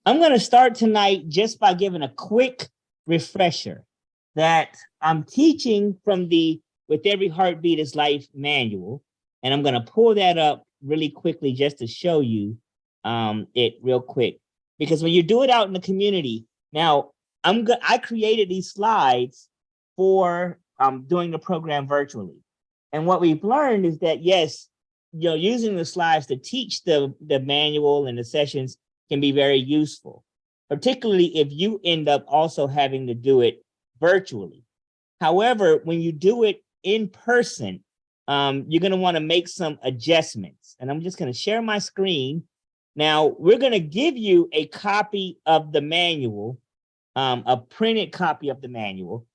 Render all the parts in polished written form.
I'm going to start tonight just by giving a quick refresher that I'm teaching from the With Every Heartbeat is Life manual. And I'm going to pull that up really quickly just to show you it real quick. Because when you do it out in the community, now I created these slides for doing the program virtually. And what we've learned is that, yes, using the slides to teach the manual and the sessions can be very useful, particularly if you end up also having to do it virtually. However, when you do it in person, you're going to want to make some adjustments. And I'm just going to share my screen. Now, we're going to give you a copy of the manual, a printed copy of the manual.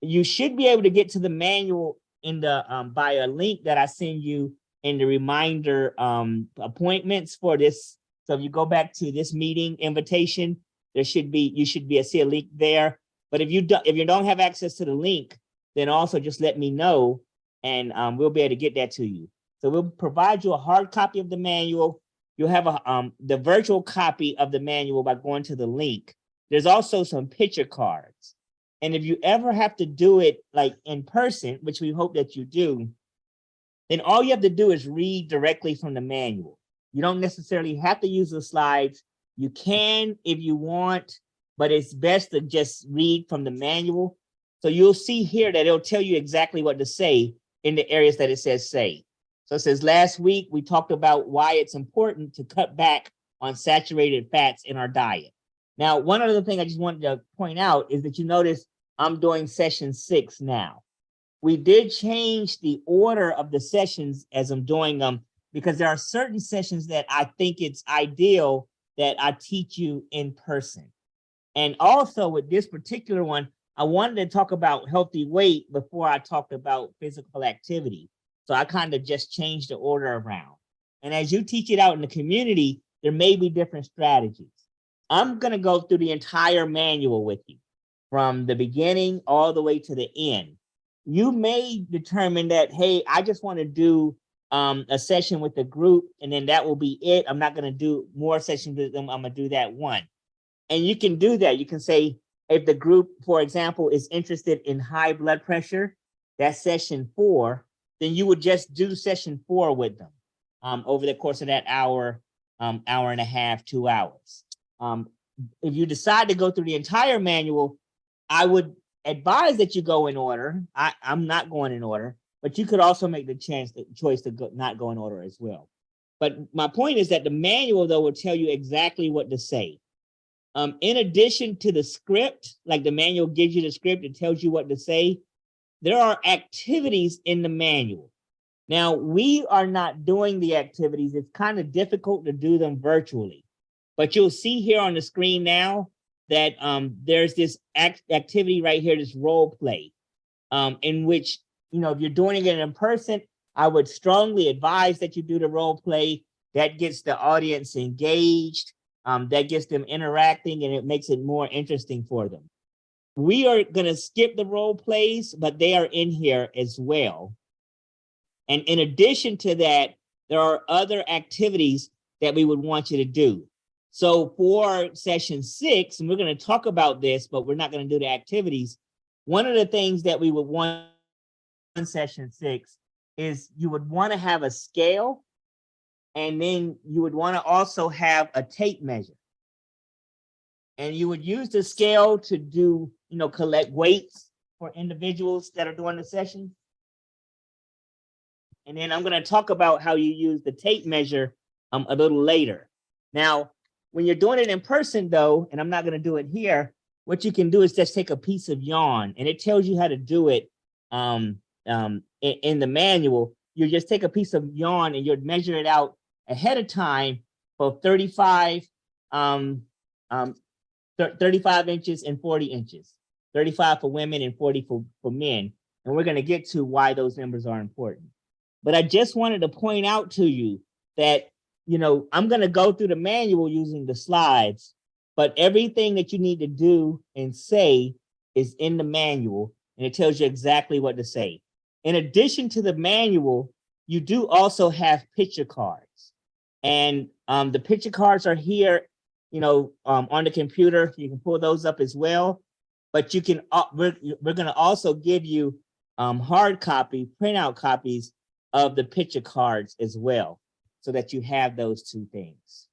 You should be able to get to the manual in the by a link that I send you in the reminder appointments for this. So if you go back to this meeting invitation, you should see a link there. But if you don't have access to the link, then also just let me know, and we'll be able to get that to you. So we'll provide you a hard copy of the manual. You'll have the virtual copy of the manual by going to the link. There's also some picture cards. And if you ever have to do it like in person, which we hope that you do, then all you have to do is read directly from the manual. You don't necessarily have to use the slides. You can if you want, but it's best to just read from the manual. So you'll see here that it'll tell you exactly what to say in the areas that it says say. So it says, last week we talked about why it's important to cut back on saturated fats in our diet. Now, one other thing I just wanted to point out is that you notice I'm doing session 6 now. We did change the order of the sessions as I'm doing them because there are certain sessions that I think it's ideal that I teach you in person. And also with this particular one, I wanted to talk about healthy weight before I talked about physical activity. So I kind of just changed the order around. And as you teach it out in the community, there may be different strategies. I'm going to go through the entire manual with you from the beginning all the way to the end. You may determine that, hey, I just want to do a session with the group, and then that will be it. I'm not going to do more sessions with them. I'm going to do that one. And you can do that. You can say, if the group, for example, is interested in high blood pressure, that's session 4, then you would just do session 4 with them over the course of that hour, hour and a half, 2 hours. If you decide to go through the entire manual, I would advise that you go in order. I'm not going in order, but you could also make the choice to not go in order as well. But my point is that the manual, though, will tell you exactly what to say. In addition to the script, like the manual gives you the script, it tells you what to say. There are activities in the manual. Now, we are not doing the activities. It's kind of difficult to do them virtually. But you'll see here on the screen now that there's this activity right here, this role play, in which, if you're doing it in person, I would strongly advise that you do the role play. That gets the audience engaged. That gets them interacting, and it makes it more interesting for them. We are going to skip the role plays, but they are in here as well. And in addition to that, there are other activities that we would want you to do. So for session 6, and we're going to talk about this, but we're not going to do the activities. One of the things that we would want in session 6 is you would want to have a scale, and then you would want to also have a tape measure. And you would use the scale to do, collect weights for individuals that are doing the session. And then I'm going to talk about how you use the tape measure a little later. Now, when you're doing it in person, though, and I'm not going to do it here, what you can do is just take a piece of yarn, and it tells you how to do it in the manual. You just take a piece of yarn and you'd measure it out ahead of time for 35 inches and 40 inches, 35 for women and 40 for men. And we're going to get to why those numbers are important. But I just wanted to point out to you that, I'm going to go through the manual using the slides, but everything that you need to do and say is in the manual, and it tells you exactly what to say. In addition to the manual, you do also have picture cards. And the picture cards are here on the computer. You can pull those up as well. But you can, we're going to also give you hard copy, printout copies of the picture cards as well, so that you have those two things.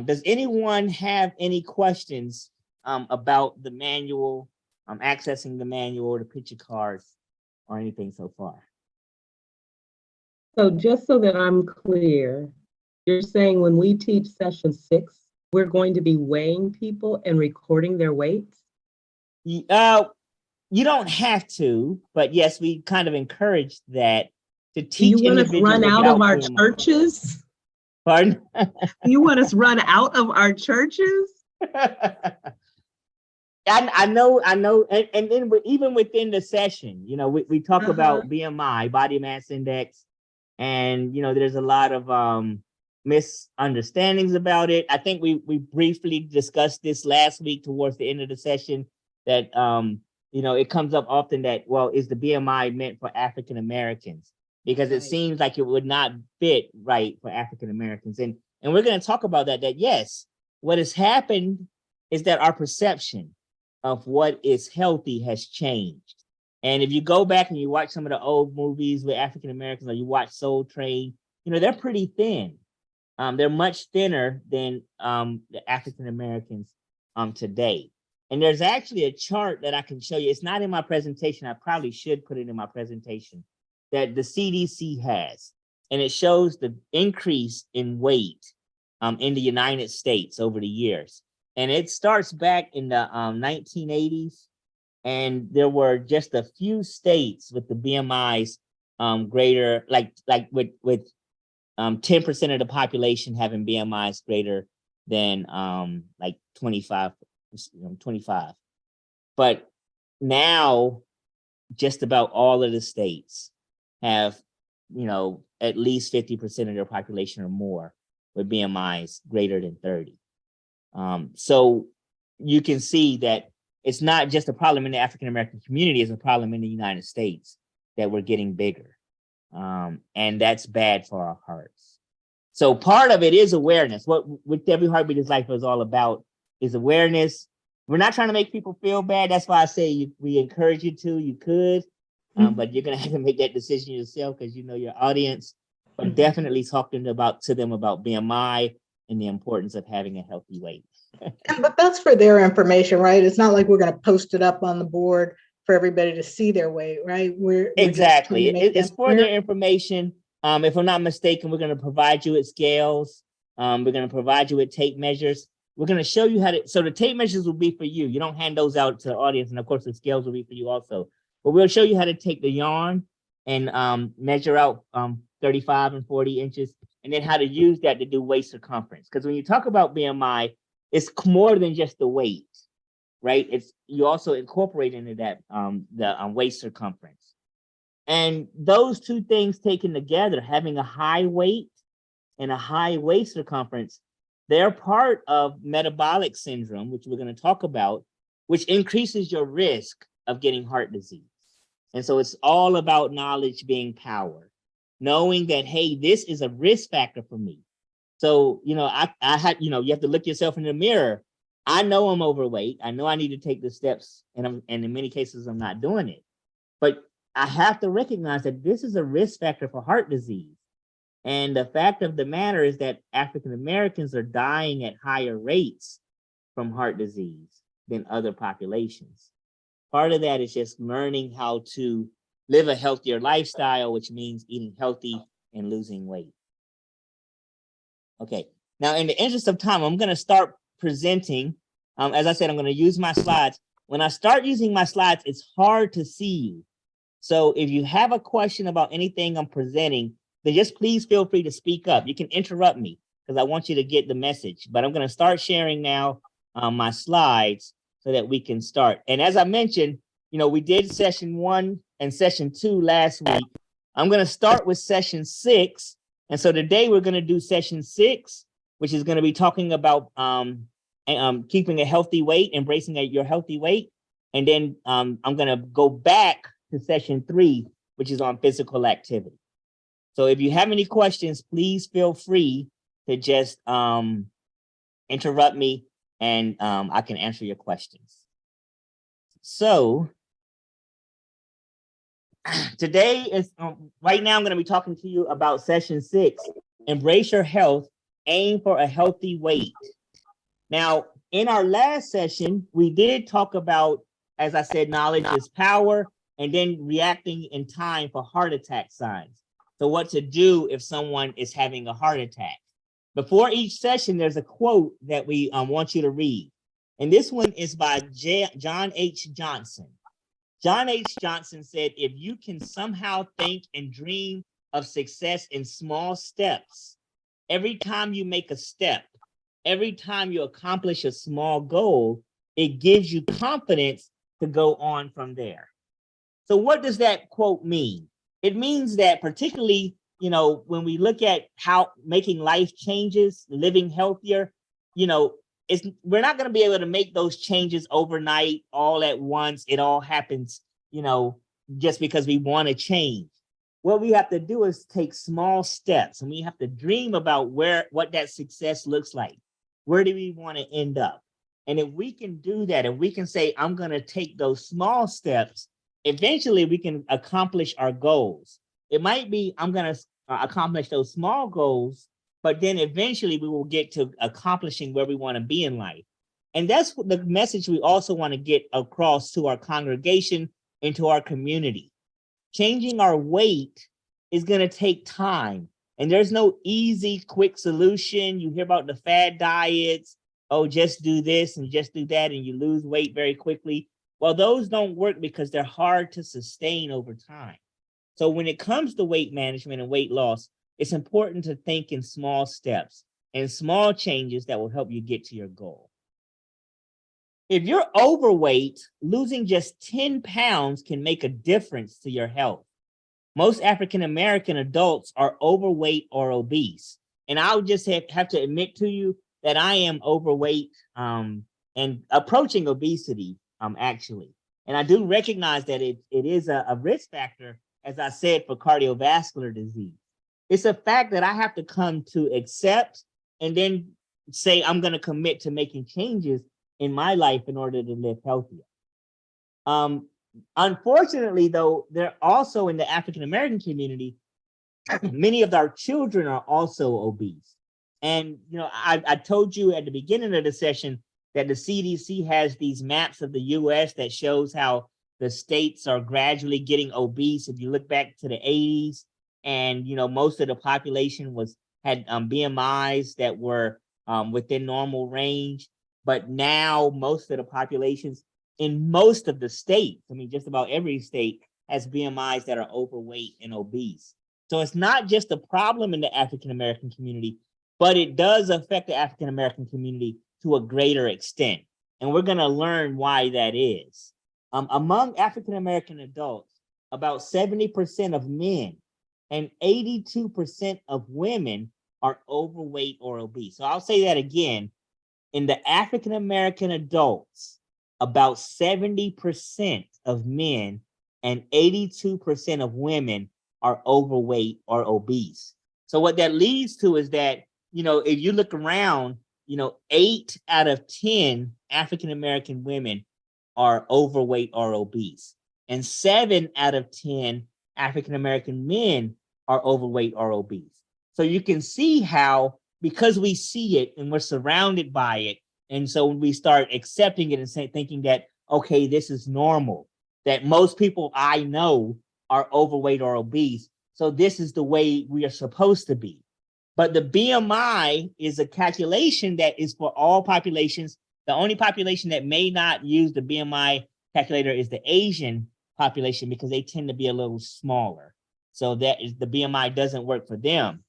Does anyone have any questions about the manual, accessing the manual, the picture cards, or anything so far? So just so that I'm clear, you're saying when we teach session 6, we're going to be weighing people and recording their weights? You don't have to, but yes, we kind of encourage that to teach. Do you want us to run out of our churches? Pardon? Do you want us run out of our churches? I know, and then even within the session, we talk about BMI, body mass index, and there's a lot of misunderstandings about it. I think we briefly discussed this last week towards the end of the session, that it comes up often that, well, is the BMI meant for African Americans? Because it seems like it would not fit right for African Americans. And we're going to talk about that yes, what has happened is that our perception of what is healthy has changed. And if you go back and you watch some of the old movies with African Americans, or you watch Soul Train, they're pretty thin. They're much thinner than the African Americans today. And there's actually a chart that I can show you. It's not in my presentation. I probably should put it in my presentation, that the CDC has. And it shows the increase in weight in the United States over the years. And it starts back in the 1980s. And there were just a few states with the BMIs greater, like with 10% of the population having BMIs greater than like 25. But now just about all of the states have, at least 50% of their population or more with BMIs greater than 30. So you can see that it's not just a problem in the African American community, it's a problem in the United States that we're getting bigger. And that's bad for our hearts. So part of it is awareness. What Every Heartbeat is Life is all about is awareness. We're not trying to make people feel bad. That's why I say we encourage you to, you could, but you're going to have to make that decision yourself, because your audience. But definitely talking to them about BMI and the importance of having a healthy weight. But that's for their information, right? It's not like we're going to post it up on the board for everybody to see their weight, right? Exactly. It's for their information. If I'm not mistaken, we're going to provide you with scales. We're going to provide you with tape measures. We're going to show you how to, so the tape measures will be for you. You don't hand those out to the audience. And of course, the scales will be for you also. But we'll show you how to take the yarn and measure out 35 and 40 inches, and then how to use that to do waist circumference. Because when you talk about BMI, it's more than just the weight, right? You also incorporate into that the waist circumference. And those two things taken together, having a high weight and a high waist circumference, they're part of metabolic syndrome, which we're going to talk about, which increases your risk of getting heart disease. And so it's all about knowledge being power, knowing that, hey, this is a risk factor for me. So, I had, you have to look yourself in the mirror. I know I'm overweight. I know I need to take the steps, and in many cases, I'm not doing it. But I have to recognize that this is a risk factor for heart disease. And the fact of the matter is that African Americans are dying at higher rates from heart disease than other populations. Part of that is just learning how to live a healthier lifestyle, which means eating healthy and losing weight. Okay, now in the interest of time, I'm going to start presenting. As I said, I'm going to use my slides. When I start using my slides, it's hard to see you. So if you have a question about anything I'm presenting, then just please feel free to speak up. You can interrupt me because I want you to get the message. But I'm going to start sharing now my slides so that we can start. And as I mentioned, we did session 1 and session 2 last week. I'm going to start with session 6. And so today we're going to do session 6, which is going to be talking about keeping a healthy weight, embracing your healthy weight. And then I'm going to go back to session 3, which is on physical activity. So if you have any questions, please feel free to just interrupt me and I can answer your questions. So today is right now I'm going to be talking to you about session 6, embrace your health, aim for a healthy weight. Now, in our last session, we did talk about, as I said, knowledge is power, and then reacting in time for heart attack signs. So what to do if someone is having a heart attack. Before each session, there's a quote that we want you to read. And this one is by John H. Johnson. John H. Johnson said, if you can somehow think and dream of success in small steps, every time you make a step, every time you accomplish a small goal, it gives you confidence to go on from there. So what does that quote mean? It means that particularly, when we look at how making life changes, living healthier, we're not going to be able to make those changes overnight, all at once. It all happens, just because we want to change. What we have to do is take small steps, and we have to dream about what that success looks like. Where do we want to end up? And if we can do that, and we can say, I'm going to take those small steps, eventually we can accomplish our goals. It might be, I'm going to accomplish those small goals, but then eventually we will get to accomplishing where we want to be in life. And that's the message we also want to get across to our congregation and to our community. Changing our weight is going to take time. And there's no easy, quick solution. You hear about the fad diets. Oh, just do this and just do that, and you lose weight very quickly. Well, those don't work because they're hard to sustain over time. So when it comes to weight management and weight loss, it's important to think in small steps and small changes that will help you get to your goal. If you're overweight, losing just 10 pounds can make a difference to your health. Most African-American adults are overweight or obese. And I'll just have to admit to you that I am overweight and approaching obesity, actually. And I do recognize that it is a risk factor, as I said, for cardiovascular disease. It's a fact that I have to come to accept and then say I'm going to commit to making changes in my life in order to live healthier. Unfortunately, though, they're also in the African-American community, many of our children are also obese. And, I told you at the beginning of the session that the CDC has these maps of the US that shows how the states are gradually getting obese. If you look back to the 80s, and, most of the population had BMIs that were within normal range. But now most of the populations in most of the states, just about every state, has BMIs that are overweight and obese. So it's not just a problem in the African-American community, but it does affect the African-American community to a greater extent. And we're going to learn why that is. Among African-American adults, about 70% of men and 82% of women are overweight or obese. So I'll say that again. In the African-American adults, about 70% of men and 82% of women are overweight or obese. So what that leads to is that, if you look around, 8 out of 10 African-American women are overweight or obese, and 7 out of 10 African-American men are overweight or obese. So you can see how, because we see it and we're surrounded by it, and so when we start accepting it and thinking that, okay, this is normal, that most people I know are overweight or obese, so this is the way we are supposed to be. But the BMI is a calculation that is for all populations. The only population that may not use the BMI calculator is the Asian population, because they tend to be a little smaller. So that is, the BMI doesn't work for them.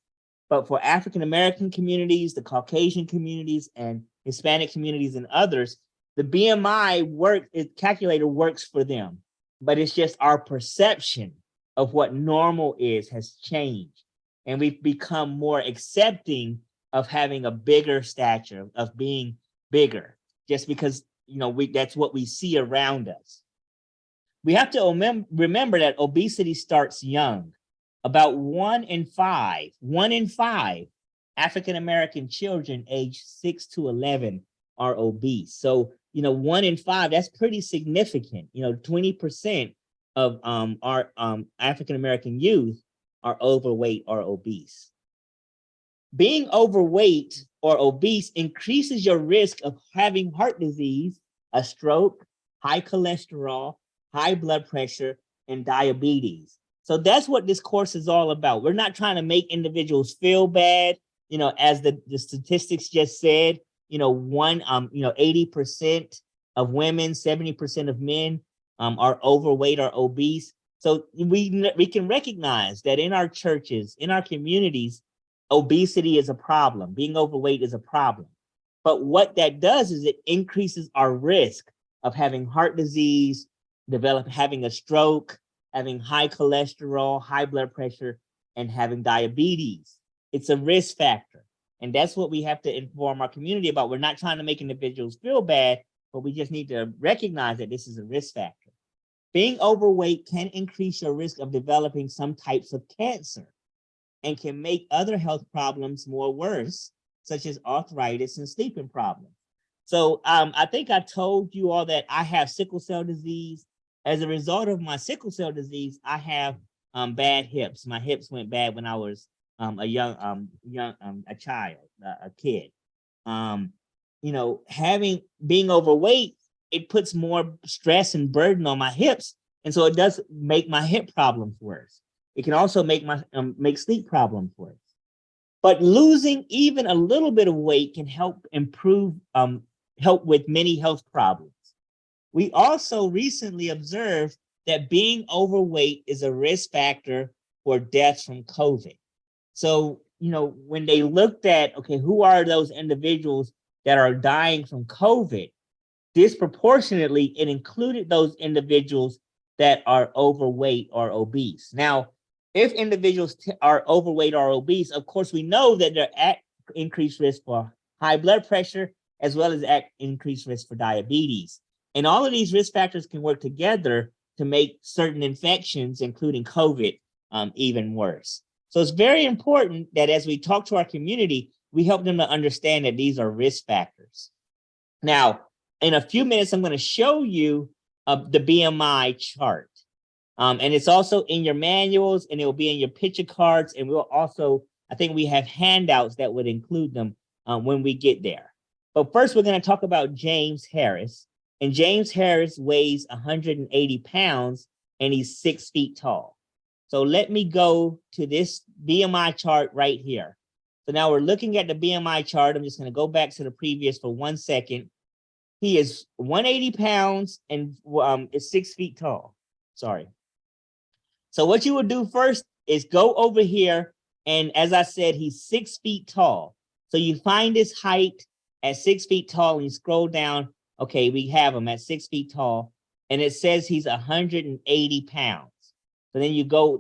But for African-American communities, the Caucasian communities, and Hispanic communities and others, the BMI calculator works for them. But it's just our perception of what normal is has changed. And we've become more accepting of having a bigger stature, of being bigger, just because, that's what we see around us. We have to remember that obesity starts young. About 1 in 5 African-American children aged 6 to 11 are obese. So, 1 in 5, that's pretty significant. 20% of our African-American youth are overweight or obese. Being overweight or obese increases your risk of having heart disease, a stroke, high cholesterol, high blood pressure, and diabetes. So that's what this course is all about. We're not trying to make individuals feel bad, as the statistics just said, 80% of women, 70% of men are overweight or obese. So we can recognize that in our churches, in our communities, obesity is a problem. Being overweight is a problem. But what that does is it increases our risk of having heart disease, having a stroke, having high cholesterol, high blood pressure, and having diabetes. It's a risk factor. And that's what we have to inform our community about. We're not trying to make individuals feel bad, but we just need to recognize that this is a risk factor. Being overweight can increase your risk of developing some types of cancer and can make other health problems more worse, such as arthritis and sleeping problems. So I think I told you all that I have sickle cell disease. As a result of my sickle cell disease, I have bad hips. My hips went bad when I was a kid. Being overweight, it puts more stress and burden on my hips, and so it does make my hip problems worse. It can also make make sleep problems worse. But losing even a little bit of weight can help with many health problems. We also recently observed that being overweight is a risk factor for deaths from COVID. So, when they looked at, okay, who are those individuals that are dying from COVID, disproportionately, it included those individuals that are overweight or obese. Now, if individuals are overweight or obese, of course, we know that they're at increased risk for high blood pressure, as well as at increased risk for diabetes. And all of these risk factors can work together to make certain infections, including COVID, even worse. So it's very important that as we talk to our community, we help them to understand that these are risk factors. Now, in a few minutes, I'm going to show you the BMI chart. And it's also in your manuals, and it will be in your picture cards. And we'll also, I think we have handouts that would include them when we get there. But first, we're going to talk about James Harris. And James Harris weighs 180 pounds, and he's 6 feet tall. So let me go to this BMI chart right here. So now we're looking at the BMI chart. I'm just going to go back to the previous for 1 second. He is 180 pounds and is 6 feet tall. Sorry. So what you would do first is go over here. And as I said, he's 6 feet tall. So you find his height at 6 feet tall and you scroll down. Okay, we have him at 6 feet tall. And it says he's 180 pounds. So then you go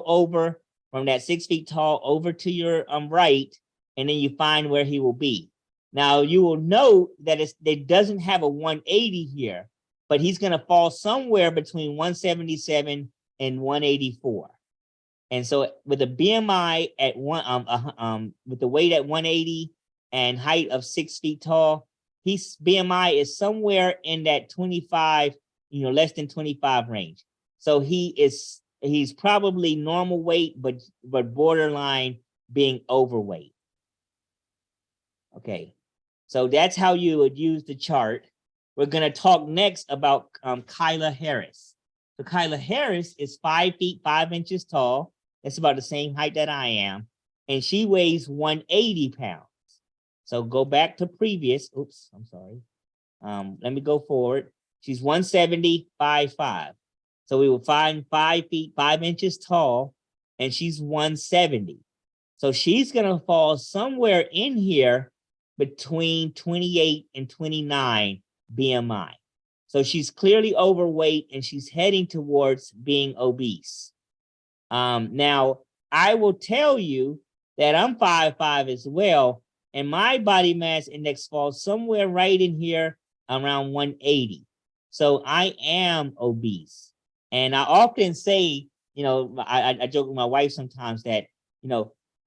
over from that 6 feet tall over to your right, and then you find where he will be. Now you will note that it doesn't have a 180 here, but he's going to fall somewhere between 177 and 184. And so with a BMI at with the weight at 180 and height of 6 feet tall, his BMI is somewhere in that 25, less than 25 range. So he's probably normal weight, but borderline being overweight. Okay, so that's how you would use the chart. We're going to talk next about Kyla Harris. So Kyla Harris is 5 feet 5 inches tall. That's about the same height that I am. And she weighs 180 pounds. So go back to previous. Oops, I'm sorry. Let me go forward. She's 170, 5'5". So we will find 5 feet 5 inches tall, and she's 170. So she's going to fall somewhere in here between 28 and 29 BMI. So she's clearly overweight, and she's heading towards being obese. Now, I will tell you that I'm 5'5" as well, and my body mass index falls somewhere right in here around 180. So I am obese. And I often say, I joke with my wife sometimes that,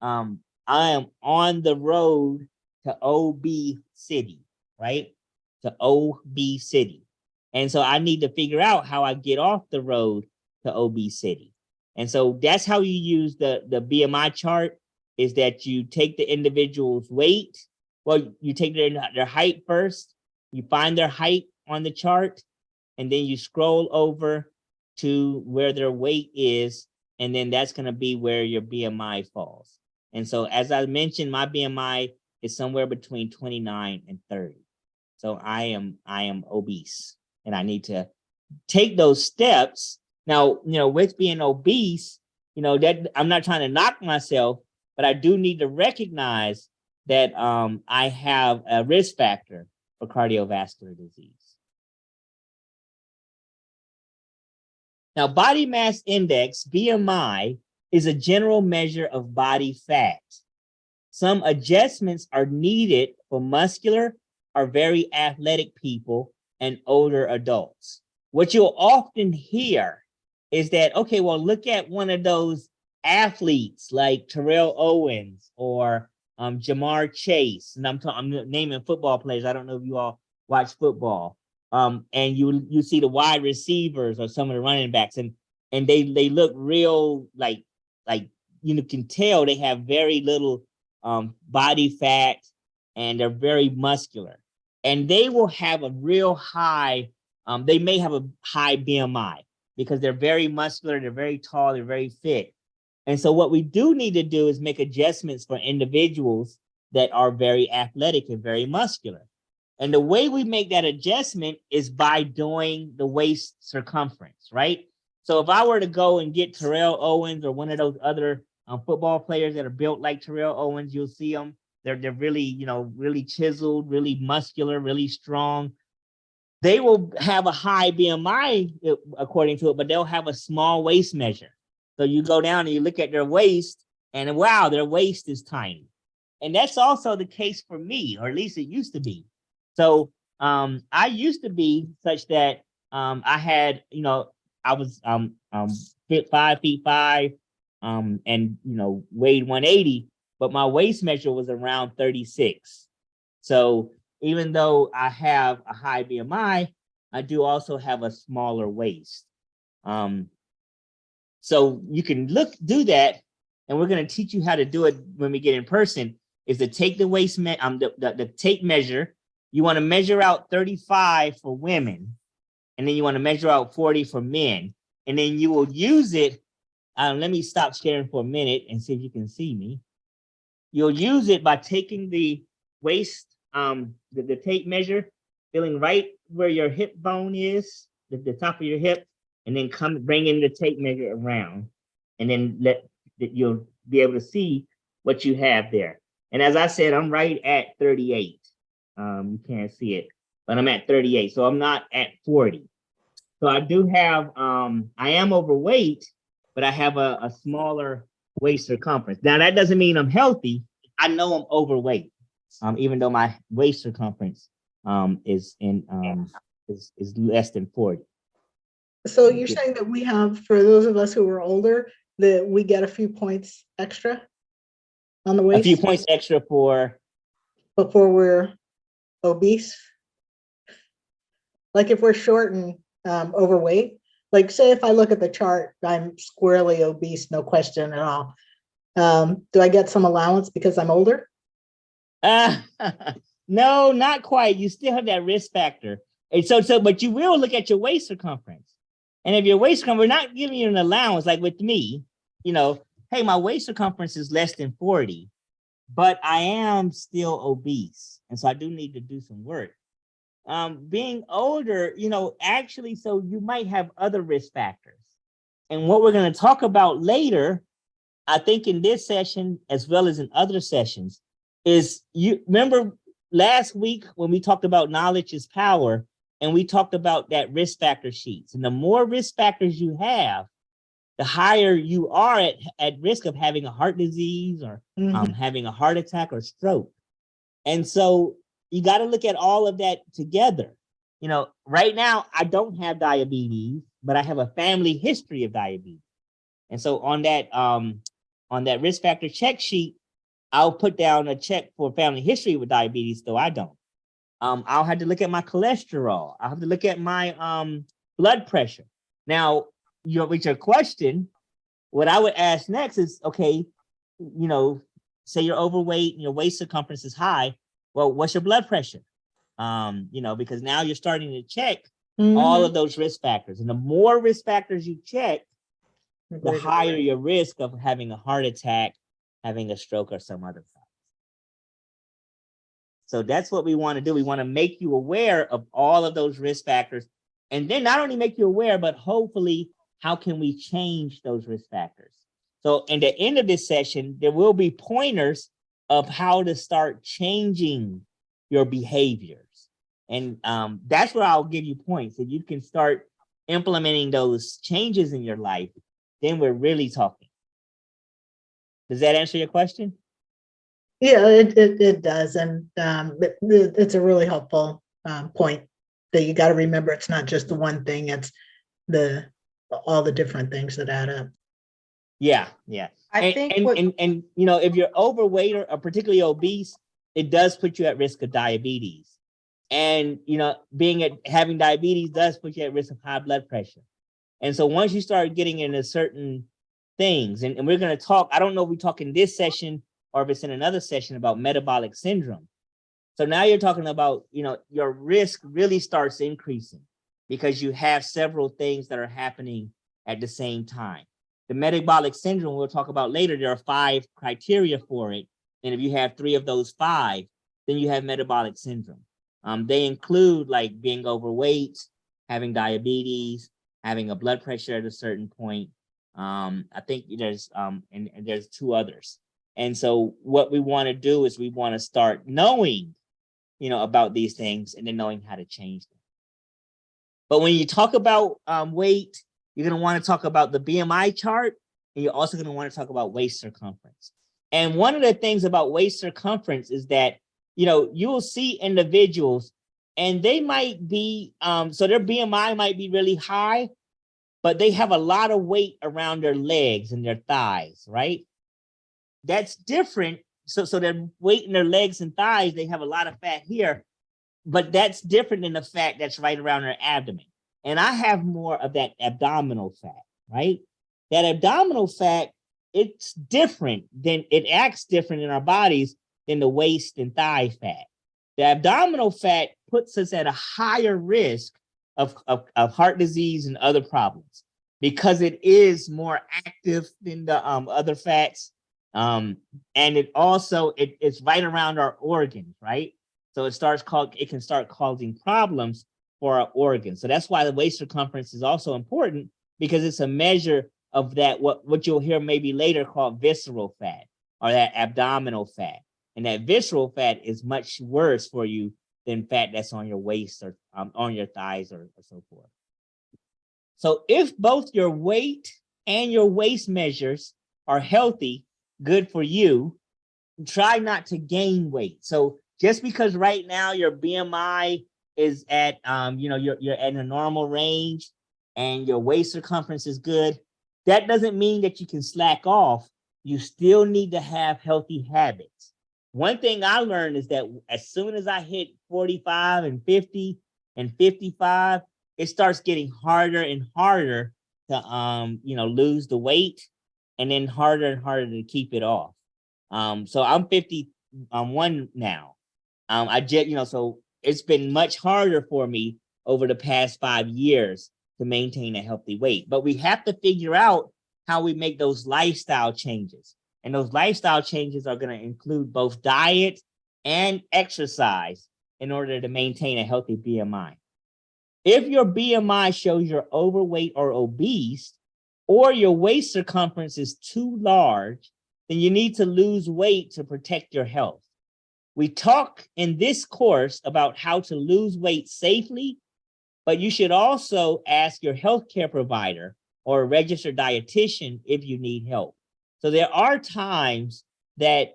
I am on the road to OB City. right? To obesity. And so I need to figure out how I get off the road to obesity. And so that's how you use the BMI chart, is that you take the individual's weight. Well, you take their height first, you find their height on the chart, and then you scroll over to where their weight is, and then that's going to be where your BMI falls. And so, as I mentioned, my BMI is somewhere between 29 and 30. So I am obese, and I need to take those steps. Now, with being obese, that I'm not trying to knock myself, but I do need to recognize that I have a risk factor for cardiovascular disease. Now, body mass index, BMI, is a general measure of body fat. Some adjustments are needed for muscular or very athletic people and older adults. What you'll often hear is that, okay, well, look at one of those athletes like Terrell Owens or Jamar Chase. And I'm naming football players. I don't know if you all watch football. And you see the wide receivers or some of the running backs, and they look real like can tell they have very little body fat, and they're very muscular, and they will have a real high. They may have a high BMI because they're very muscular, they're very tall, they're very fit. And so what we do need to do is make adjustments for individuals that are very athletic and very muscular. And the way we make that adjustment is by doing the waist circumference, right? So if I were to go and get Terrell Owens or one of those other football players that are built like Terrell Owens, you'll see them. They're really, really chiseled, really muscular, really strong. They will have a high BMI according to it, but they'll have a small waist measure. So you go down and you look at their waist, and wow, their waist is tiny. And that's also the case for me, or at least it used to be. So I used to be such that I had, I was 5'5", and weighed 180, but my waist measure was around 36. So even though I have a high BMI, I do also have a smaller waist. So you can do that, and we're going to teach you how to do it when we get in person. Is to take the waist, the tape measure. You want to measure out 35 for women, and then you want to measure out 40 for men, and then you will use it. Let me stop sharing for a minute and see if you can see me. You'll use it by taking the waist, the tape measure, feeling right where your hip bone is, the top of your hip, and then bringing the tape measure around, and then you'll be able to see what you have there. And as I said, I'm right at 38. You can't see it, but I'm at 38, so I'm not at 40. So I do have, I am overweight, but I have a smaller waist circumference. Now that doesn't mean I'm healthy. I know I'm overweight, even though my waist circumference is less than 40. So you're saying that we have, for those of us who are older, that we get a few points extra on the waist? A few points extra before we're obese? Like if we're short and overweight, like say if I look at the chart, I'm squarely obese, no question at all. Do I get some allowance because I'm older? No, not quite. You still have that risk factor. And but you will look at your waist circumference. And if your waist circumference, we're not giving you an allowance, like with me, hey, my waist circumference is less than 40, but I am still obese. And so I do need to do some work. Being older, actually, so you might have other risk factors. And what we're going to talk about later, I think in this session, as well as in other sessions, is you remember last week when we talked about knowledge is power, and we talked about that risk factor sheets. And the more risk factors you have, the higher you are at risk of having a heart disease or having a heart attack or stroke. And so you got to look at all of that together. Right now, I don't have diabetes, but I have a family history of diabetes. And so on that risk factor check sheet, I'll put down a check for family history with diabetes, though I don't. I'll have to look at my cholesterol. I'll have to look at my blood pressure. Now, with your question, what I would ask next is, okay, say you're overweight and your waist circumference is high. Well, what's your blood pressure? Because now you're starting to check all of those risk factors. And the more risk factors you check, the higher your risk of having a heart attack, having a stroke, or some other problem. So that's what we want to do. We want to make you aware of all of those risk factors. And then not only make you aware, but hopefully, how can we change those risk factors? So in the end of this session, there will be pointers of how to start changing your behaviors. And that's where I'll give you points. If you can start implementing those changes in your life, then we're really talking. Does that answer your question? Yeah, it does. And it's a really helpful point that you got to remember. It's not just the one thing, it's all the different things that add up. Yeah. I think if you're overweight or particularly obese, it does put you at risk of diabetes. And, having diabetes does put you at risk of high blood pressure. And so once you start getting into certain things, and we're going to talk, I don't know if we talk in this session or if it's in another session about metabolic syndrome. So now you're talking about, your risk really starts increasing because you have several things that are happening at the same time. The metabolic syndrome we'll talk about later, there are 5 criteria for it. And if you have 3 of those 5, then you have metabolic syndrome. They include like being overweight, having diabetes, having a blood pressure at a certain point. I think there's and there's 2 others. And so what we want to do is we want to start knowing, about these things and then knowing how to change them. But when you talk about weight, you're going to want to talk about the BMI chart, and you're also going to want to talk about waist circumference. And one of the things about waist circumference is that, you will see individuals and they might be, so their BMI might be really high, but they have a lot of weight around their legs and their thighs, right? That's different. So their weight in their legs and thighs, they have a lot of fat here, but that's different than the fat that's right around their abdomen. And I have more of that abdominal fat, right? That abdominal fat, it's different it acts different in our bodies than the waist and thigh fat. The abdominal fat puts us at a higher risk of heart disease and other problems because it is more active than the other fats. And it also, it's right around our organs, right? So it can start causing problems for our organs. So that's why the waist circumference is also important, because it's a measure of that, what you'll hear maybe later called visceral fat or that abdominal fat. And that visceral fat is much worse for you than fat that's on your waist or on your thighs or so forth. So if both your weight and your waist measures are healthy, good for you, try not to gain weight. So just because right now your BMI is at, you're in a normal range and your waist circumference is good, that doesn't mean that you can slack off. You still need to have healthy habits. One thing I learned is that as soon as I hit 45 and 50 and 55, it starts getting harder and harder to, lose the weight, and then harder and harder to keep it off. So I'm 51 now. So it's been much harder for me over the past 5 years to maintain a healthy weight. But we have to figure out how we make those lifestyle changes. And those lifestyle changes are going to include both diet and exercise in order to maintain a healthy BMI. If your BMI shows you're overweight or obese, or your waist circumference is too large, then you need to lose weight to protect your health. We talk in this course about how to lose weight safely, but you should also ask your healthcare provider or a registered dietitian if you need help. So there are times that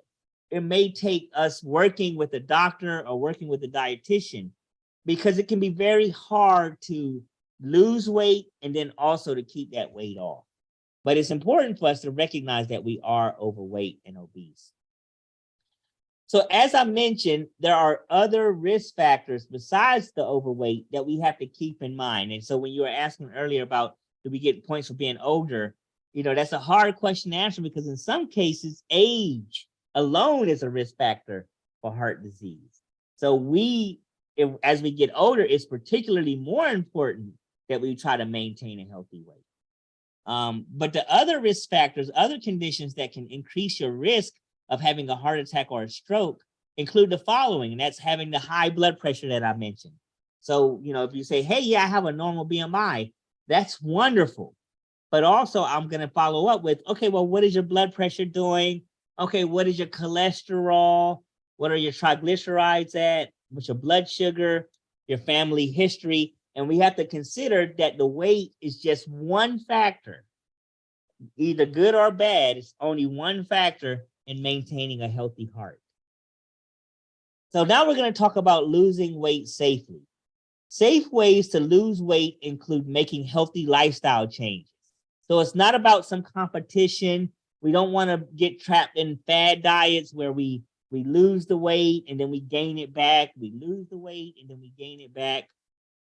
it may take us working with a doctor or working with a dietitian, because it can be very hard to lose weight and then also to keep that weight off. But it's important for us to recognize that we are overweight and obese. So as I mentioned, there are other risk factors besides the overweight that we have to keep in mind. And so when you were asking earlier about, do we get points for being older? That's a hard question to answer, because in some cases, age alone is a risk factor for heart disease. So as we get older, it's particularly more important that we try to maintain a healthy weight. But the other risk factors, other conditions that can increase your risk of having a heart attack or a stroke include the following, and that's having the high blood pressure that I mentioned. So, if you say, hey, yeah, I have a normal BMI, that's wonderful. But also I'm going to follow up with, okay, well, what is your blood pressure doing? Okay, what is your cholesterol? What are your triglycerides at? What's your blood sugar, your family history? And we have to consider that the weight is just one factor, either good or bad. It's only one factor in maintaining a healthy heart. So now we're going to talk about losing weight safely. Safe ways to lose weight include making healthy lifestyle changes. So it's not about some competition. We don't want to get trapped in fad diets where we lose the weight and then we gain it back. We lose the weight and then we gain it back.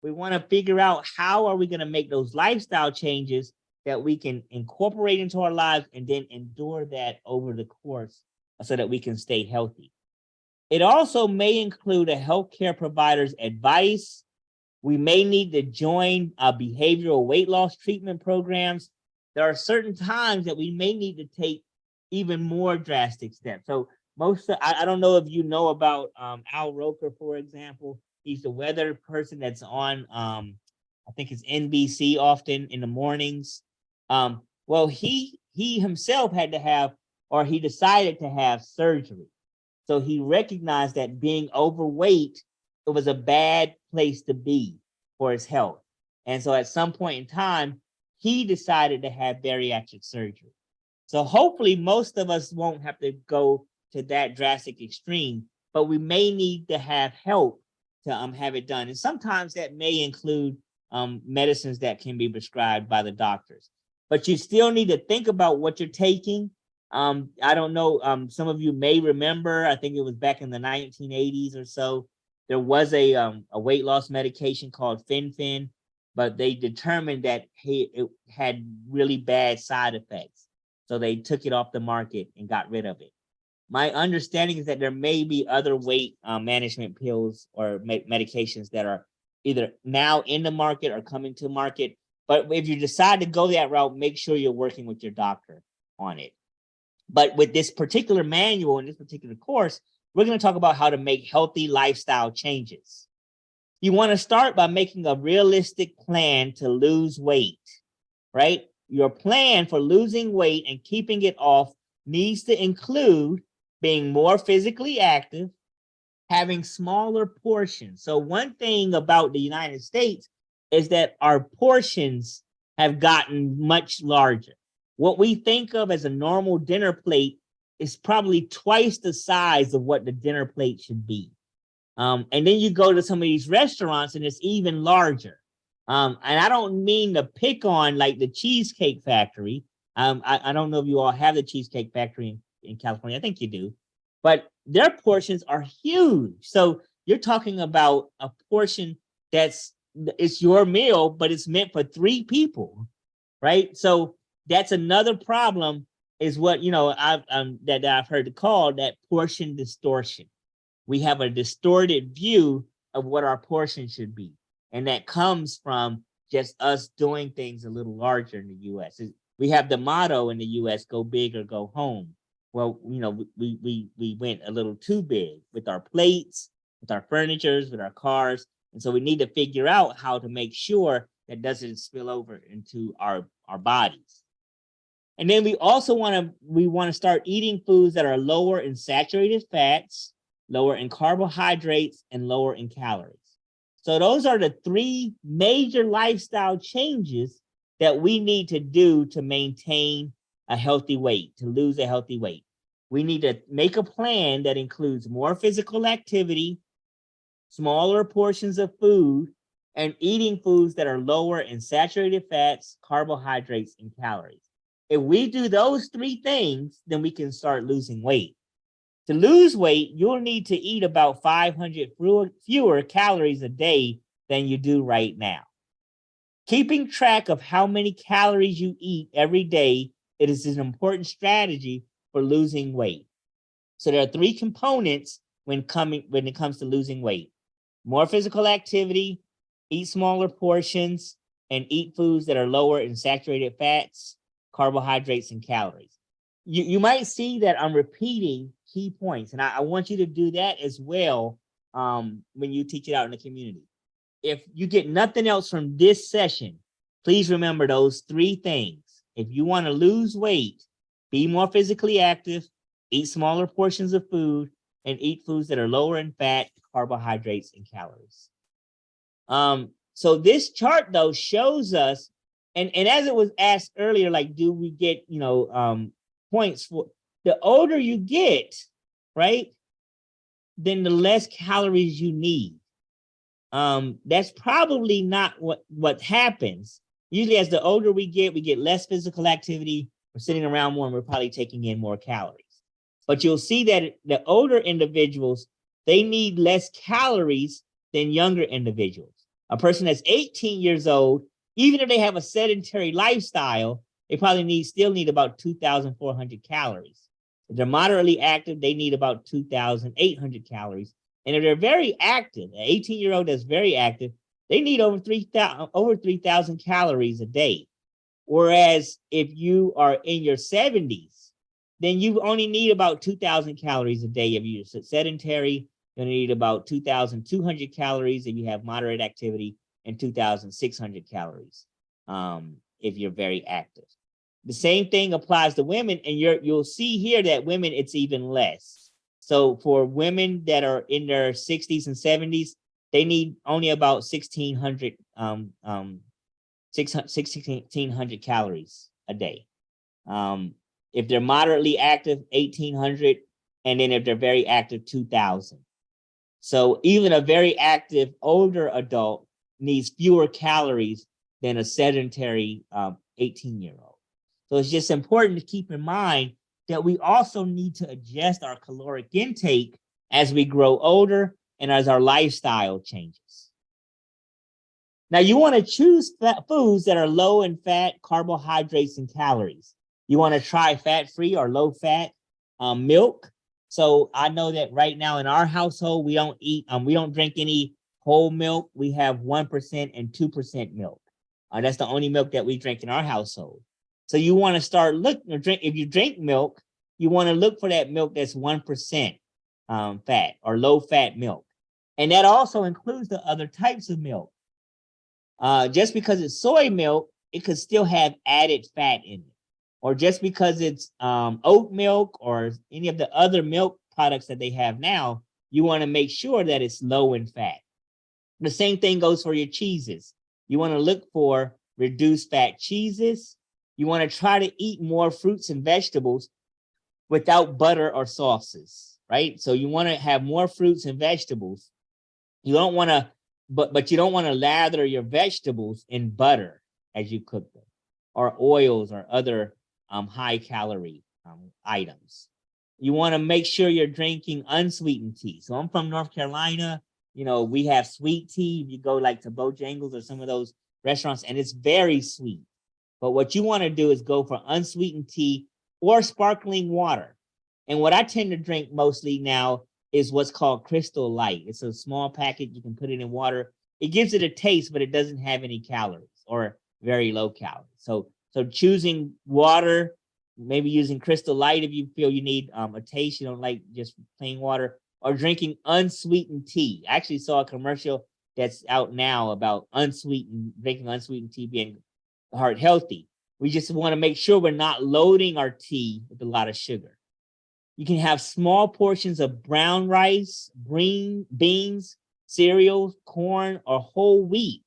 We want to figure out how are we going to make those lifestyle changes that we can incorporate into our lives and then endure that over the course so that we can stay healthy. It also may include a healthcare provider's advice. We may need to join behavioral weight loss treatment programs. There are certain times that we may need to take even more drastic steps. So I don't know if you know about Al Roker, for example. He's the weather person that's on, I think it's NBC often in the mornings. Well, he himself had to have, or he decided to have surgery. So he recognized that being overweight, it was a bad place to be for his health. And so at some point in time, he decided to have bariatric surgery. So hopefully most of us won't have to go to that drastic extreme, but we may need to have help to have it done. And sometimes that may include medicines that can be prescribed by the doctors. But you still need to think about what you're taking. I don't know, some of you may remember, I think it was back in the 1980s or so, there was a weight loss medication called Fen-Phen, but they determined that it had really bad side effects. So they took it off the market and got rid of it. My understanding is that there may be other weight management pills or medications that are either now in the market or coming to market. But if you decide to go that route, make sure you're working with your doctor on it. But with this particular manual and this particular course, we're going to talk about how to make healthy lifestyle changes. You want to start by making a realistic plan to lose weight, right? Your plan for losing weight and keeping it off needs to include being more physically active, having smaller portions. So one thing about the United States is that our portions have gotten much larger. What we think of as a normal dinner plate is probably twice the size of what the dinner plate should be. And then you go to some of these restaurants and it's even larger. And I don't mean to pick on like the Cheesecake Factory. I don't know if you all have the Cheesecake Factory in California. I think you do. But their portions are huge. So you're talking about a portion it's your meal, but it's meant for 3 people, right? So that's another problem, is what I've heard called that portion distortion. We have a distorted view of what our portion should be, and that comes from just us doing things a little larger in the U.S. We have the motto in the U.S: "Go big or go home." Well, we went a little too big with our plates, with our furnitures, with our cars, and so we need to figure out how to make sure that doesn't spill over into our bodies. And then we also want to start eating foods that are lower in saturated fats, lower in carbohydrates, and lower in calories. So those are the 3 major lifestyle changes that we need to do to maintain a healthy weight, to lose a healthy weight. We need to make a plan that includes more physical activity, smaller portions of food, and eating foods that are lower in saturated fats, carbohydrates, and calories. If we do those 3 things, then we can start losing weight. To lose weight, you'll need to eat about 500 fewer calories a day than you do right now. Keeping track of how many calories you eat every day, it is an important strategy for losing weight. So there are three components when it comes to losing weight: more physical activity, eat smaller portions, and eat foods that are lower in saturated fats, carbohydrates, and calories. You might see that I'm repeating key points, and I want you to do that as well when you teach it out in the community. If you get nothing else from this session, please remember those three things. If you want to lose weight, be more physically active, eat smaller portions of food, and eat foods that are lower in fat, carbohydrates, and calories. So this chart though shows us, and as it was asked earlier, like, do we get, points for the older you get, right? Then the less calories you need. That's probably not what happens. Usually as the older we get less physical activity. We're sitting around more and we're probably taking in more calories. But you'll see that the older individuals, they need less calories than younger individuals. A person that's 18 years old, even if they have a sedentary lifestyle, they probably still need about 2,400 calories. If they're moderately active, they need about 2,800 calories. And if they're very active, an 18-year-old that's very active, they need over 3,000 calories a day. Whereas if you are in your 70s, then you only need about 2,000 calories a day. If you're sedentary, you're going to need about 2,200 calories if you have moderate activity, and 2,600 calories if you're very active. The same thing applies to women, and you'll see here that women, it's even less. So for women that are in their 60s and 70s, they need only about 1,600 calories a day. If they're moderately active, 1,800, and then if they're very active, 2,000. So even a very active older adult needs fewer calories than a sedentary 18-year-old. So it's just important to keep in mind that we also need to adjust our caloric intake as we grow older and as our lifestyle changes. Now, you want to choose foods that are low in fat, carbohydrates, and calories. You want to try fat-free or low-fat milk. So I know that right now in our household, we don't drink any whole milk. We have 1% and 2% milk. That's the only milk that we drink in our household. So you want to start if you drink milk, you want to look for that milk that's 1% fat or low-fat milk. And that also includes the other types of milk. Just because it's soy milk, it could still have added fat in it. Or just because it's oat milk or any of the other milk products that they have now, you want to make sure that it's low in fat. The same thing goes for your cheeses. You want to look for reduced fat cheeses. You want to try to eat more fruits and vegetables without butter or sauces, right? So you want to have more fruits and vegetables. You don't want to, but you don't want to lather your vegetables in butter as you cook them, or oils or other high calorie items. You want to make sure you're drinking unsweetened tea. So I'm from North Carolina. We have sweet tea. If you go like to Bojangles or some of those restaurants, and it's very sweet. But what you want to do is go for unsweetened tea or sparkling water. And what I tend to drink mostly now is what's called Crystal Light. It's a small packet. You can put it in water. It gives it a taste, but it doesn't have any calories or very low calories. So choosing water, maybe using Crystal Light if you feel you need a taste, you don't like just plain water, or drinking unsweetened tea. I actually saw a commercial that's out now about drinking unsweetened tea being heart healthy. We just want to make sure we're not loading our tea with a lot of sugar. You can have small portions of brown rice, green beans, cereals, corn, or whole wheat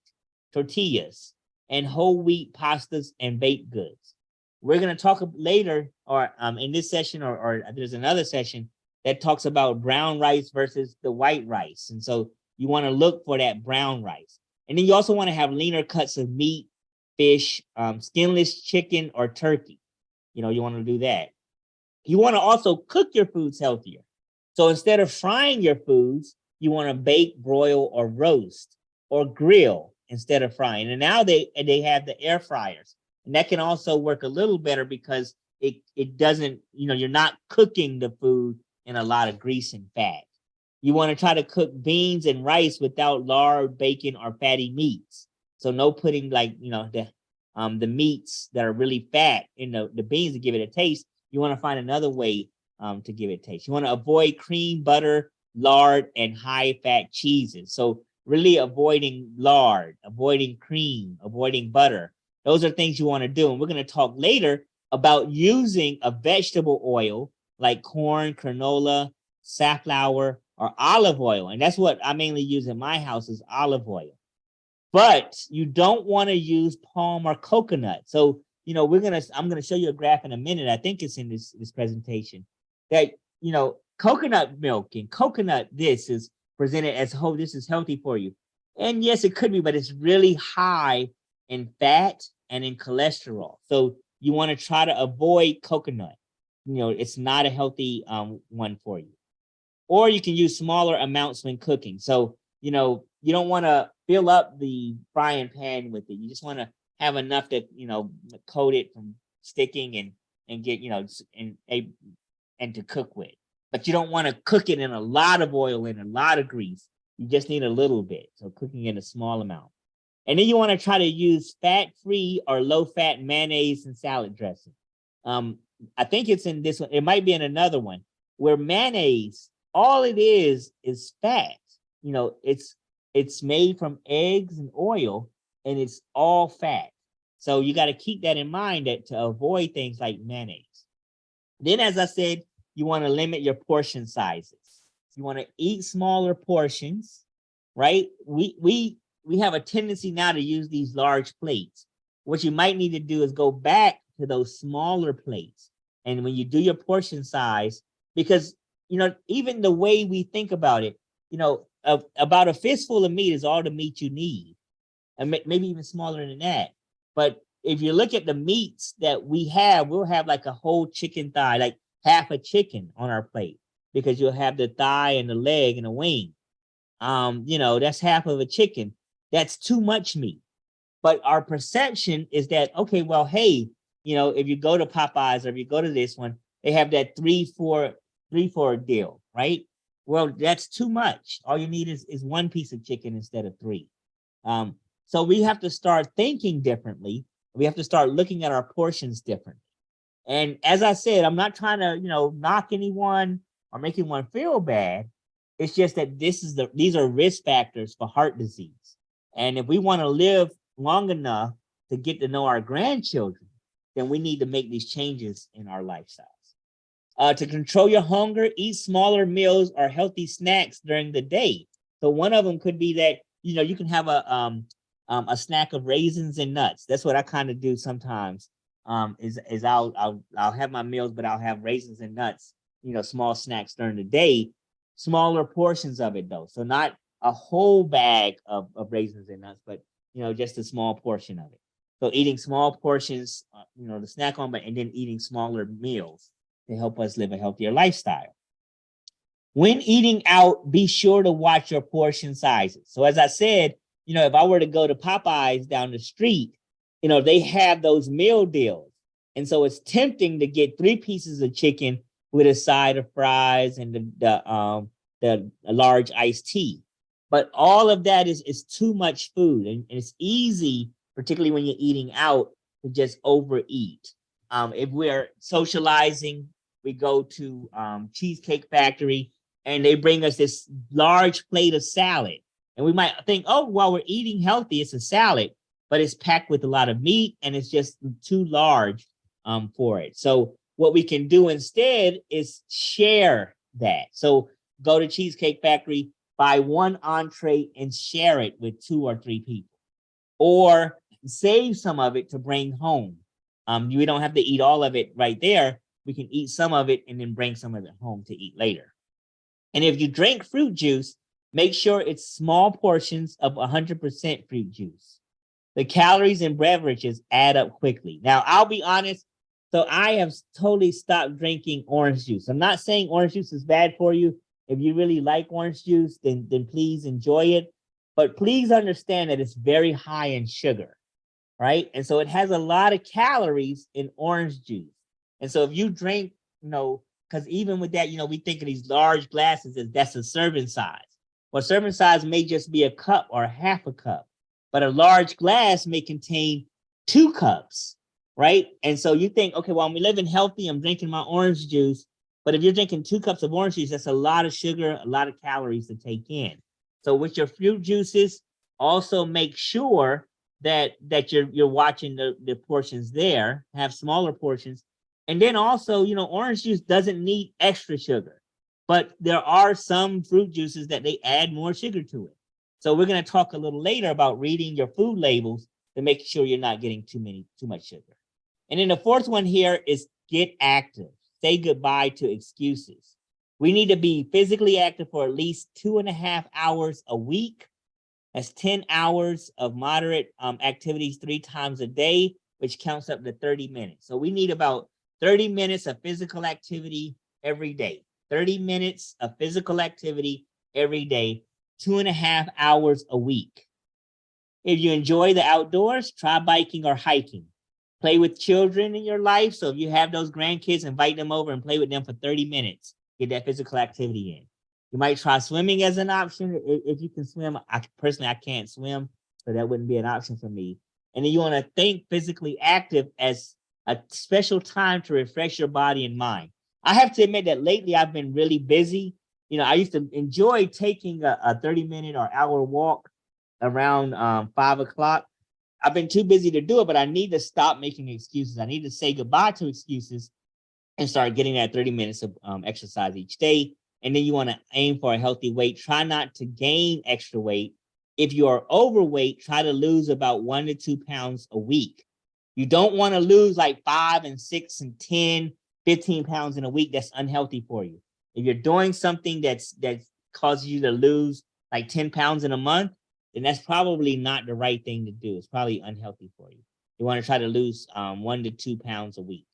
tortillas, and whole wheat pastas and baked goods. We're going to talk later, or in this session, or there's another session that talks about brown rice versus the white rice. And so you want to look for that brown rice. And then you also want to have leaner cuts of meat, fish, skinless chicken or turkey. You want to do that. You want to also cook your foods healthier. So instead of frying your foods, you want to bake, broil, or roast, or grill instead of frying. And now they have the air fryers, and that can also work a little better because it doesn't, you're not cooking the food in a lot of grease and fat. You want to try to cook beans and rice without lard, bacon, or fatty meats. So no putting like, the meats that are really fat in the beans to give it a taste. You want to find another way to give it a taste. You want to avoid cream, butter, lard, and high fat cheeses. So really avoiding lard, avoiding cream, avoiding butter. Those are things you want to do. And we're going to talk later about using a vegetable oil like corn, canola, safflower, or olive oil. And that's what I mainly use in my house is olive oil. But you don't want to use palm or coconut. So, I'm going to show you a graph in a minute. I think it's in this presentation that, coconut milk and coconut, this is presented as, oh, this is healthy for you. And yes, it could be, but it's really high in fat and in cholesterol. So you want to try to avoid coconut. It's not a healthy one for you. Or you can use smaller amounts when cooking. So, you don't want to fill up the frying pan with it. You just want to have enough to, coat it from sticking and get, and to cook with. But you don't want to cook it in a lot of oil and a lot of grease. You just need a little bit. So cooking in a small amount. And then you want to try to use fat-free or low-fat mayonnaise and salad dressing. I think it's in this one. It might be in another one where mayonnaise, all it is fat. It's made from eggs and oil, and it's all fat. So you got to keep that in mind that to avoid things like mayonnaise. Then, as I said, you want to limit your portion sizes. You want to eat smaller portions, right? We have a tendency now to use these large plates. What you might need to do is go back to those smaller plates. And when you do your portion size, because, even the way we think about it, about a fistful of meat is all the meat you need, and maybe even smaller than that. But if you look at the meats that we have, we'll have like a whole chicken thigh, like half a chicken on our plate, because you'll have the thigh and the leg and the wing. That's half of a chicken. That's too much meat. But our perception is that, okay, well, hey, if you go to Popeyes or if you go to this one, they have that 3-4 deal, right? Well, that's too much. All you need is one piece of chicken instead of 3. So we have to start thinking differently. We have to start looking at our portions differently. And as I said, I'm not trying to, knock anyone or make anyone feel bad. It's just that these are risk factors for heart disease. And if we want to live long enough to get to know our grandchildren, then we need to make these changes in our lifestyles. To control your hunger, eat smaller meals or healthy snacks during the day. So one of them could be that, you can have a snack of raisins and nuts. That's what I kind of do sometimes. Is I'll have my meals, but I'll have raisins and nuts, small snacks during the day, smaller portions of it though. So not a whole bag of raisins and nuts, but, just a small portion of it. So eating small portions, to snack on, and then eating smaller meals to help us live a healthier lifestyle. When eating out, be sure to watch your portion sizes. So as I said, if I were to go to Popeyes down the street, they have those meal deals. And so it's tempting to get 3 pieces of chicken with a side of fries and the large iced tea. But all of that is too much food. And it's easy, particularly when you're eating out, to just overeat. If we're socializing, we go to Cheesecake Factory and they bring us this large plate of salad. And we might think, oh, while we're eating healthy, it's a salad, but it's packed with a lot of meat and it's just too large for it. So what we can do instead is share that. So go to Cheesecake Factory, buy 1 entree and share it with 2 or 3 people. Or save some of it to bring home. We don't have to eat all of it right there. We can eat some of it and then bring some of it home to eat later. And if you drink fruit juice, make sure it's small portions of 100% fruit juice. The calories in beverages add up quickly. Now, I'll be honest, So I have totally stopped drinking orange juice. I'm not saying orange juice is bad for you. If you really like orange juice, then please enjoy it. But please understand that it's very high in sugar, right? And so it has a lot of calories in orange juice. And so if you drink, because even with that, we think of these large glasses as that's a serving size. Well, serving size may just be a cup or half a cup, but a large glass may contain 2 cups, right? And so you think, okay, well, I'm living healthy, I'm drinking my orange juice. But if you're drinking 2 cups of orange juice, that's a lot of sugar, a lot of calories to take in. So with your fruit juices, also make sure that you're watching the portions there, have smaller portions. And then also, orange juice doesn't need extra sugar, but there are some fruit juices that they add more sugar to it. So we're going to talk a little later about reading your food labels to make sure you're not getting too much sugar. And then the fourth one here is get active. Say goodbye to excuses. We need to be physically active for at least 2.5 hours a week. That's 10 hours of moderate activities 3 times a day, which counts up to 30 minutes. So we need about 30 minutes of physical activity every day. 30 minutes of physical activity every day, 2.5 hours a week. If you enjoy the outdoors, try biking or hiking. Play with children in your life. So if you have those grandkids, invite them over and play with them for 30 minutes. Get that physical activity in. You might try swimming as an option if you can swim. I can't swim, so that wouldn't be an option for me. And then you want to think physically active as a special time to refresh your body and mind. I have to admit that lately I've been really busy. I used to enjoy taking a 30-minute or hour walk around 5 o'clock. I've been too busy to do it, but I need to stop making excuses. I need to say goodbye to excuses and start getting that 30 minutes of exercise each day. And then you want to aim for a healthy weight. Try not to gain extra weight. If you are overweight, try to lose about 1 to 2 pounds a week. You don't want to lose like 5 and 6 and 10, 15 pounds in a week. That's unhealthy for you. If you're doing something that causes you to lose like 10 pounds in a month, then that's probably not the right thing to do. It's probably unhealthy for you. You want to try to lose 1 to 2 pounds a week.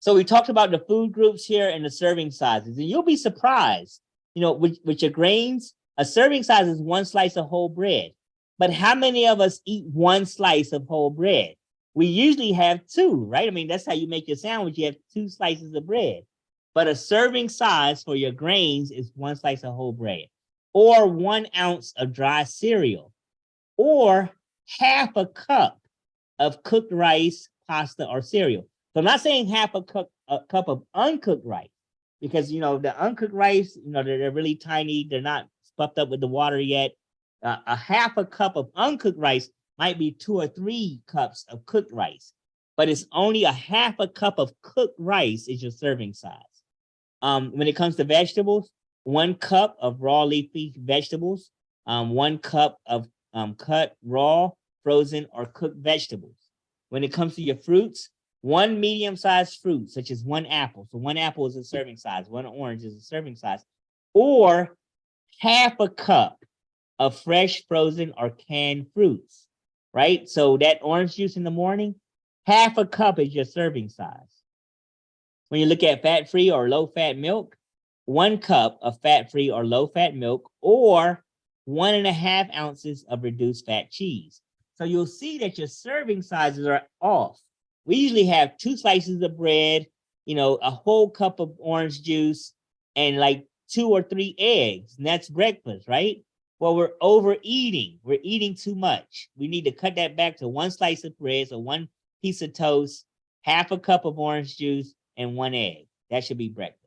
So we talked about the food groups here and the serving sizes, and you'll be surprised, with your grains, a serving size is 1 slice of whole bread. But how many of us eat 1 slice of whole bread? We usually have 2, right? I mean, that's how you make your sandwich. You have 2 slices of bread. But a serving size for your grains is 1 slice of whole bread, or 1 ounce of dry cereal, or half a cup of cooked rice, pasta, or cereal. So I'm not saying half a cup of uncooked rice, because the uncooked rice, they're really tiny. They're not puffed up with the water yet. A half a cup of uncooked rice might be 2 or 3 cups of cooked rice, but it's only a half a cup of cooked rice is your serving size. When it comes to vegetables, 1 cup of raw leafy vegetables, 1 cup of cut, raw, frozen, or cooked vegetables. When it comes to your fruits, 1 medium-sized fruit, such as 1 apple. So 1 apple is a serving size. 1 orange is a serving size. Or half a cup of fresh, frozen, or canned fruits, right? So that orange juice in the morning, half a cup is your serving size. When you look at fat-free or low-fat milk, 1 cup of fat-free or low-fat milk, or 1.5 ounces of reduced fat cheese. So you'll see that your serving sizes are off. We usually have 2 slices of bread, a whole cup of orange juice, and like 2 or 3 eggs, and that's breakfast, right? Well, we're overeating. We're eating too much. We need to cut that back to 1 slice of bread, so 1 piece of toast, half a cup of orange juice, and 1 egg. That should be breakfast.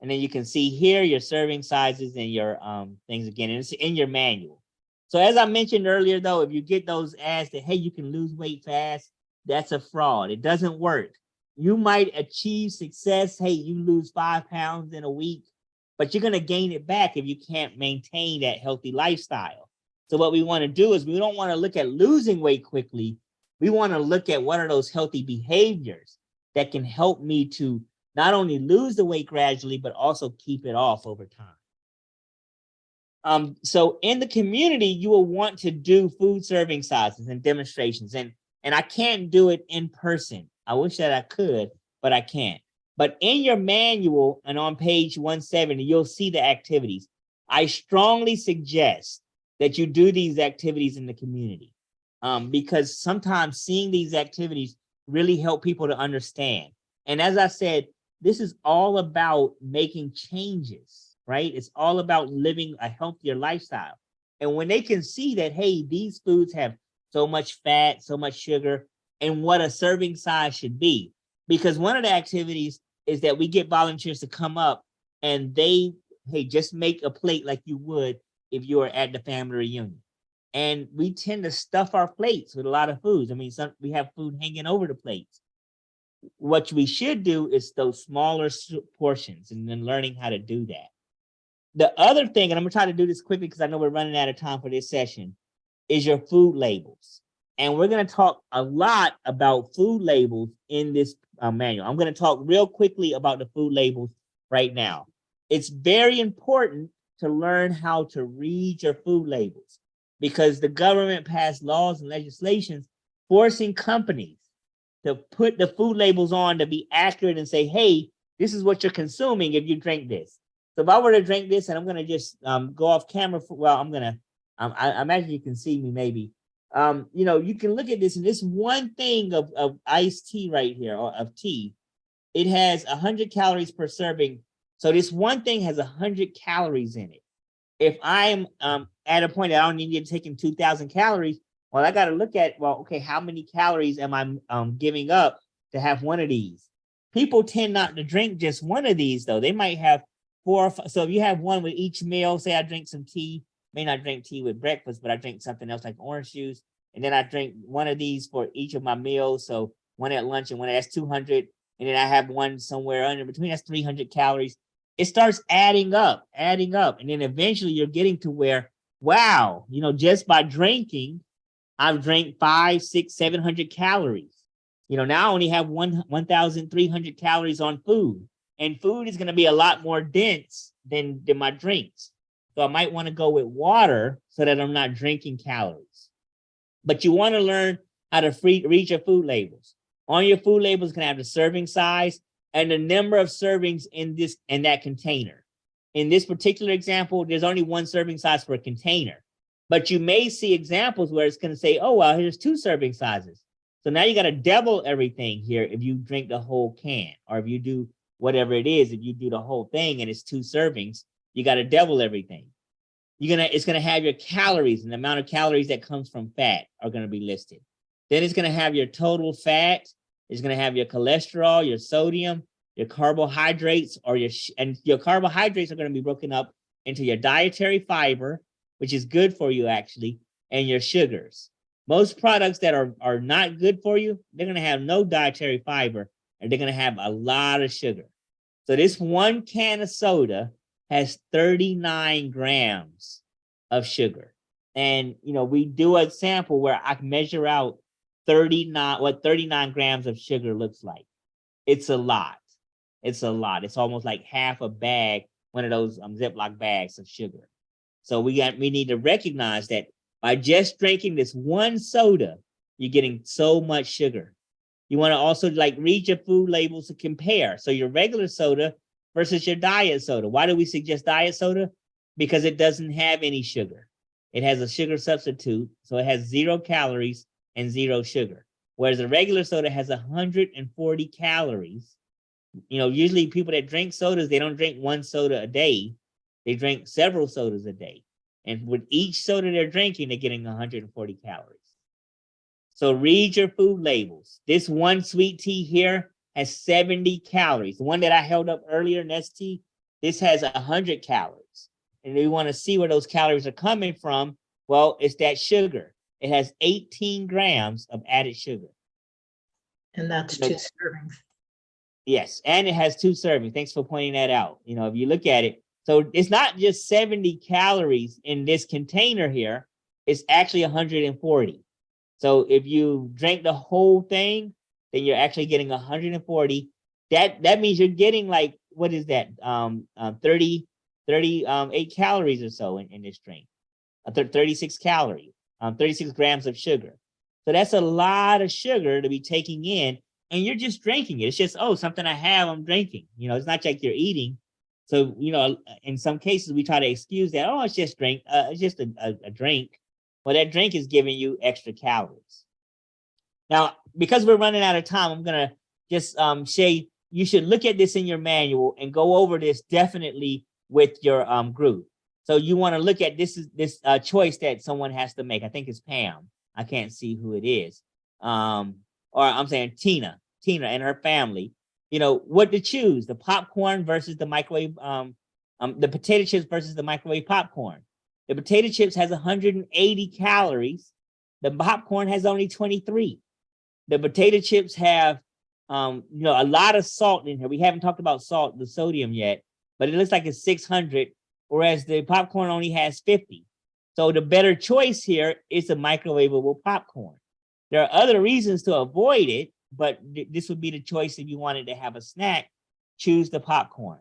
And then you can see here your serving sizes and your things again, and it's in your manual. So as I mentioned earlier, though, if you get those ads that, hey, you can lose weight fast, that's a fraud. It doesn't work. You might achieve success. Hey, you lose 5 pounds in a week, but you're going to gain it back if you can't maintain that healthy lifestyle. So what we want to do is we don't want to look at losing weight quickly. We want to look at what are those healthy behaviors that can help me to not only lose the weight gradually, but also keep it off over time. So in the community, you will want to do food serving sizes and demonstrations. And And I can't do it in person. I wish that I could, but I can't. But in your manual and on page 170, you'll see the activities. I strongly suggest that you do these activities in the community, because sometimes seeing these activities really help people to understand. And as I said, this is all about making changes, right? It's all about living a healthier lifestyle. And when they can see that, hey, these foods have so much fat, so much sugar, and what a serving size should be. Because one of the activities is that we get volunteers to come up and they, hey, just make a plate like you would if you were at the family reunion. And we tend to stuff our plates with a lot of foods. I mean, we have food hanging over the plates. What we should do is those smaller portions and then learning how to do that. The other thing, and I'm gonna try to do this quickly because I know we're running out of time for this session, is your food labels. And we're going to talk a lot about food labels in this manual. I'm going to talk real quickly about the food labels right now. It's very important to learn how to read your food labels because the government passed laws and legislations forcing companies to put the food labels on to be accurate and say, hey, this is what you're consuming if you drink this. So if I were to drink this, and I'm going to just go off camera, I'm going to, I imagine you can see me maybe. You can look at this, and this one thing of iced tea right here, or of tea, it has 100 calories per serving. So this one thing has 100 calories in it. If I'm at a point that I don't need to take in 2,000 calories, well, I got to look at, well, okay, how many calories am I giving up to have one of these? People tend not to drink just one of these, though. They might have 4 or 5. So if you have one with each meal, say I drink some tea, may not drink tea with breakfast, but I drink something else like orange juice. And then I drink one of these for each of my meals. So one at lunch and one that's 200. And then I have one somewhere under between, that's 300 calories. It starts adding up. And then eventually you're getting to where, wow, just by drinking, I've drank 500, 600, 700 calories. Now I only have 1,300 calories on food. And food is going to be a lot more dense than my drinks. So I might want to go with water so that I'm not drinking calories. But you want to learn how to read your food labels. On your food labels, can have the serving size and the number of servings in that container. In this particular example, there's only one serving size for a container. But you may see examples where it's going to say, oh, well, here's 2 serving sizes. So now you got to double everything here if you drink the whole can, or if you do whatever it is, if you do the whole thing and it's 2 servings, you got to double everything. It's going to have your calories, and the amount of calories that comes from fat are going to be listed. Then it's going to have your total fat. It's going to have your cholesterol, your sodium, your carbohydrates, and your carbohydrates are going to be broken up into your dietary fiber, which is good for you actually, and your sugars. Most products that are not good for you, they're going to have no dietary fiber, and they're going to have a lot of sugar. So this one can of soda has 39 grams of sugar. And, we do a sample where I can measure out 39 grams of sugar looks like. It's a lot. It's almost like half a bag, one of those Ziploc bags of sugar. So we need to recognize that by just drinking this one soda, you're getting so much sugar. You want to also read your food labels to compare. So your regular soda versus your diet soda. Why do we suggest diet soda? Because it doesn't have any sugar. It has a sugar substitute, so it has 0 calories and 0 sugar. Whereas a regular soda has 140 calories. Usually people that drink sodas, they don't drink one soda a day. They drink several sodas a day. And with each soda they're drinking, they're getting 140 calories. So read your food labels. This one sweet tea here has 70 calories. The one that I held up earlier, Nestea, this has 100 calories. And we want to see where those calories are coming from. Well, it's that sugar. It has 18 grams of added sugar. And that's 2 servings. Yes, and it has 2 servings. Thanks for pointing that out. If you look at it, so it's not just 70 calories in this container here. It's actually 140. So if you drink the whole thing, then you're actually getting 140. That means you're getting what is that? 38 calories or so in this drink. 36 calories, 36 grams of sugar. So that's a lot of sugar to be taking in, and you're just drinking it. It's just, oh, something I have, I'm drinking. It's not like you're eating. So, in some cases we try to excuse that. Oh, it's just drink. It's just a drink. Well, that drink is giving you extra calories. Now, because we're running out of time, I'm gonna just say you should look at this in your manual and go over this definitely with your group. So you want to look at this choice that someone has to make. I think it's Pam. I can't see who it is. Or I'm saying Tina and her family. What to choose: the popcorn versus the microwave. The potato chips versus the microwave popcorn. The potato chips has 180 calories. The popcorn has only 23. The potato chips have, a lot of salt in here. We haven't talked about salt, the sodium yet, but it looks like it's 600, whereas the popcorn only has 50. So the better choice here is the microwavable popcorn. There are other reasons to avoid it, but this would be the choice if you wanted to have a snack. Choose the popcorn.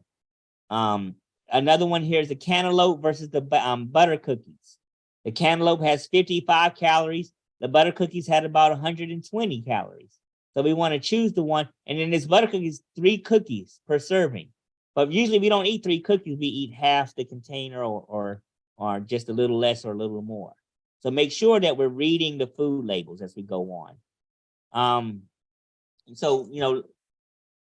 Another one here is the cantaloupe versus the butter cookies. The cantaloupe has 55 calories. The butter cookies had about 120 calories. So we want to choose the one. And then this butter cookies, 3 cookies per serving. But usually we don't eat 3 cookies. We eat half the container or just a little less or a little more. So make sure that we're reading the food labels as we go on.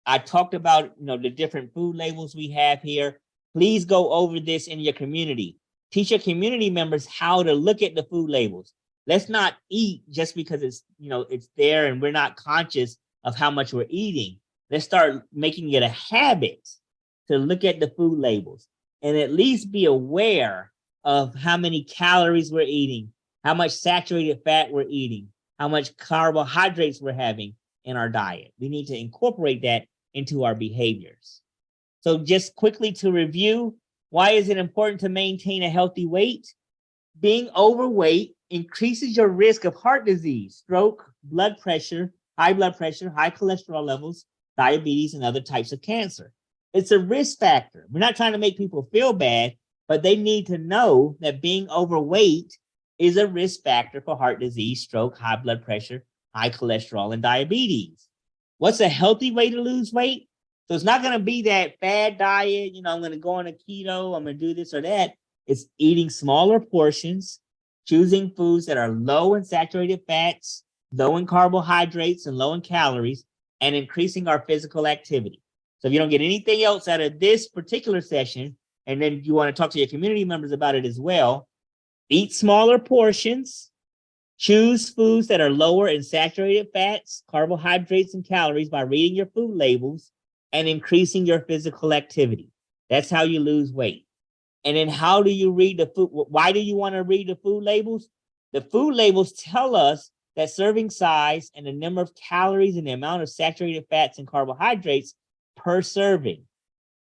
I talked about, the different food labels we have here. Please go over this in your community. Teach your community members how to look at the food labels. Let's not eat just because it's there and we're not conscious of how much we're eating. Let's start making it a habit to look at the food labels and at least be aware of how many calories we're eating, how much saturated fat we're eating, how much carbohydrates we're having in our diet. We need to incorporate that into our behaviors. So just quickly to review, why is it important to maintain a healthy weight? Being overweight increases your risk of heart disease, stroke, high blood pressure, high cholesterol levels, diabetes, and other types of cancer. It's a risk factor. We're not trying to make people feel bad, but they need to know that being overweight is a risk factor for heart disease, stroke, high blood pressure, high cholesterol, and diabetes. What's a healthy way to lose weight? So it's not going to be that fad diet, I'm going to go on a keto, I'm going to do this or that. It's eating smaller portions, choosing foods that are low in saturated fats, low in carbohydrates, and low in calories, and increasing our physical activity. So if you don't get anything else out of this particular session, and then you want to talk to your community members about it as well, eat smaller portions, choose foods that are lower in saturated fats, carbohydrates, and calories by reading your food labels, and increasing your physical activity. That's how you lose weight. And then how do you read the food? Why do you want to read the food labels? The food labels tell us that serving size and the number of calories and the amount of saturated fats and carbohydrates per serving.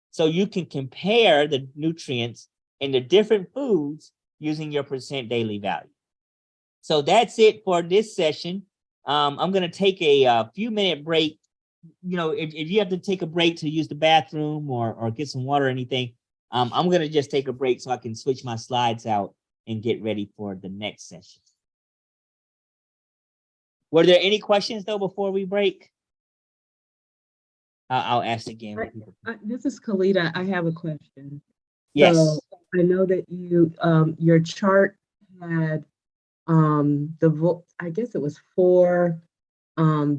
So you can compare the nutrients in the different foods using your percent daily value. So that's it for this session. I'm going to take a few minute break. If you have to take a break to use the bathroom or get some water or anything, I'm going to just take a break so I can switch my slides out and get ready for the next session. Were there any questions though before we break? I'll ask again. This is Kalita. I have a question. Yes. So I know that your chart had I guess it was 4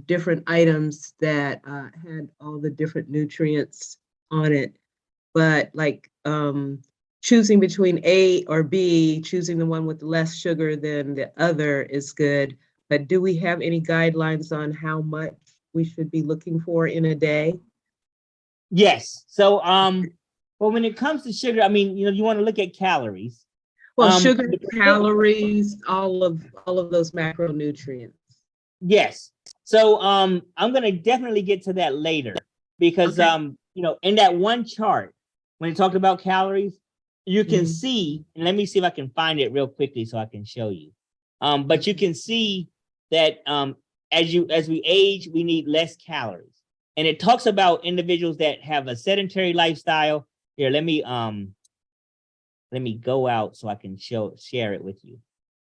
different items that had all the different nutrients on it, but like choosing between A or B, choosing the one with less sugar than the other is good. But do we have any guidelines on how much we should be looking for in a day? Yes. So well, when it comes to sugar, you want to look at calories. Well, sugar, calories, all of those macronutrients. Yes. So I'm going to definitely get to that later because Okay. in that one chart when it talked about calories, you can see, and let me see if I can find it real quickly so I can show you. But you can see that as we age, we need less calories. And it talks about individuals that have a sedentary lifestyle. Here, let me go out so I can share it with you.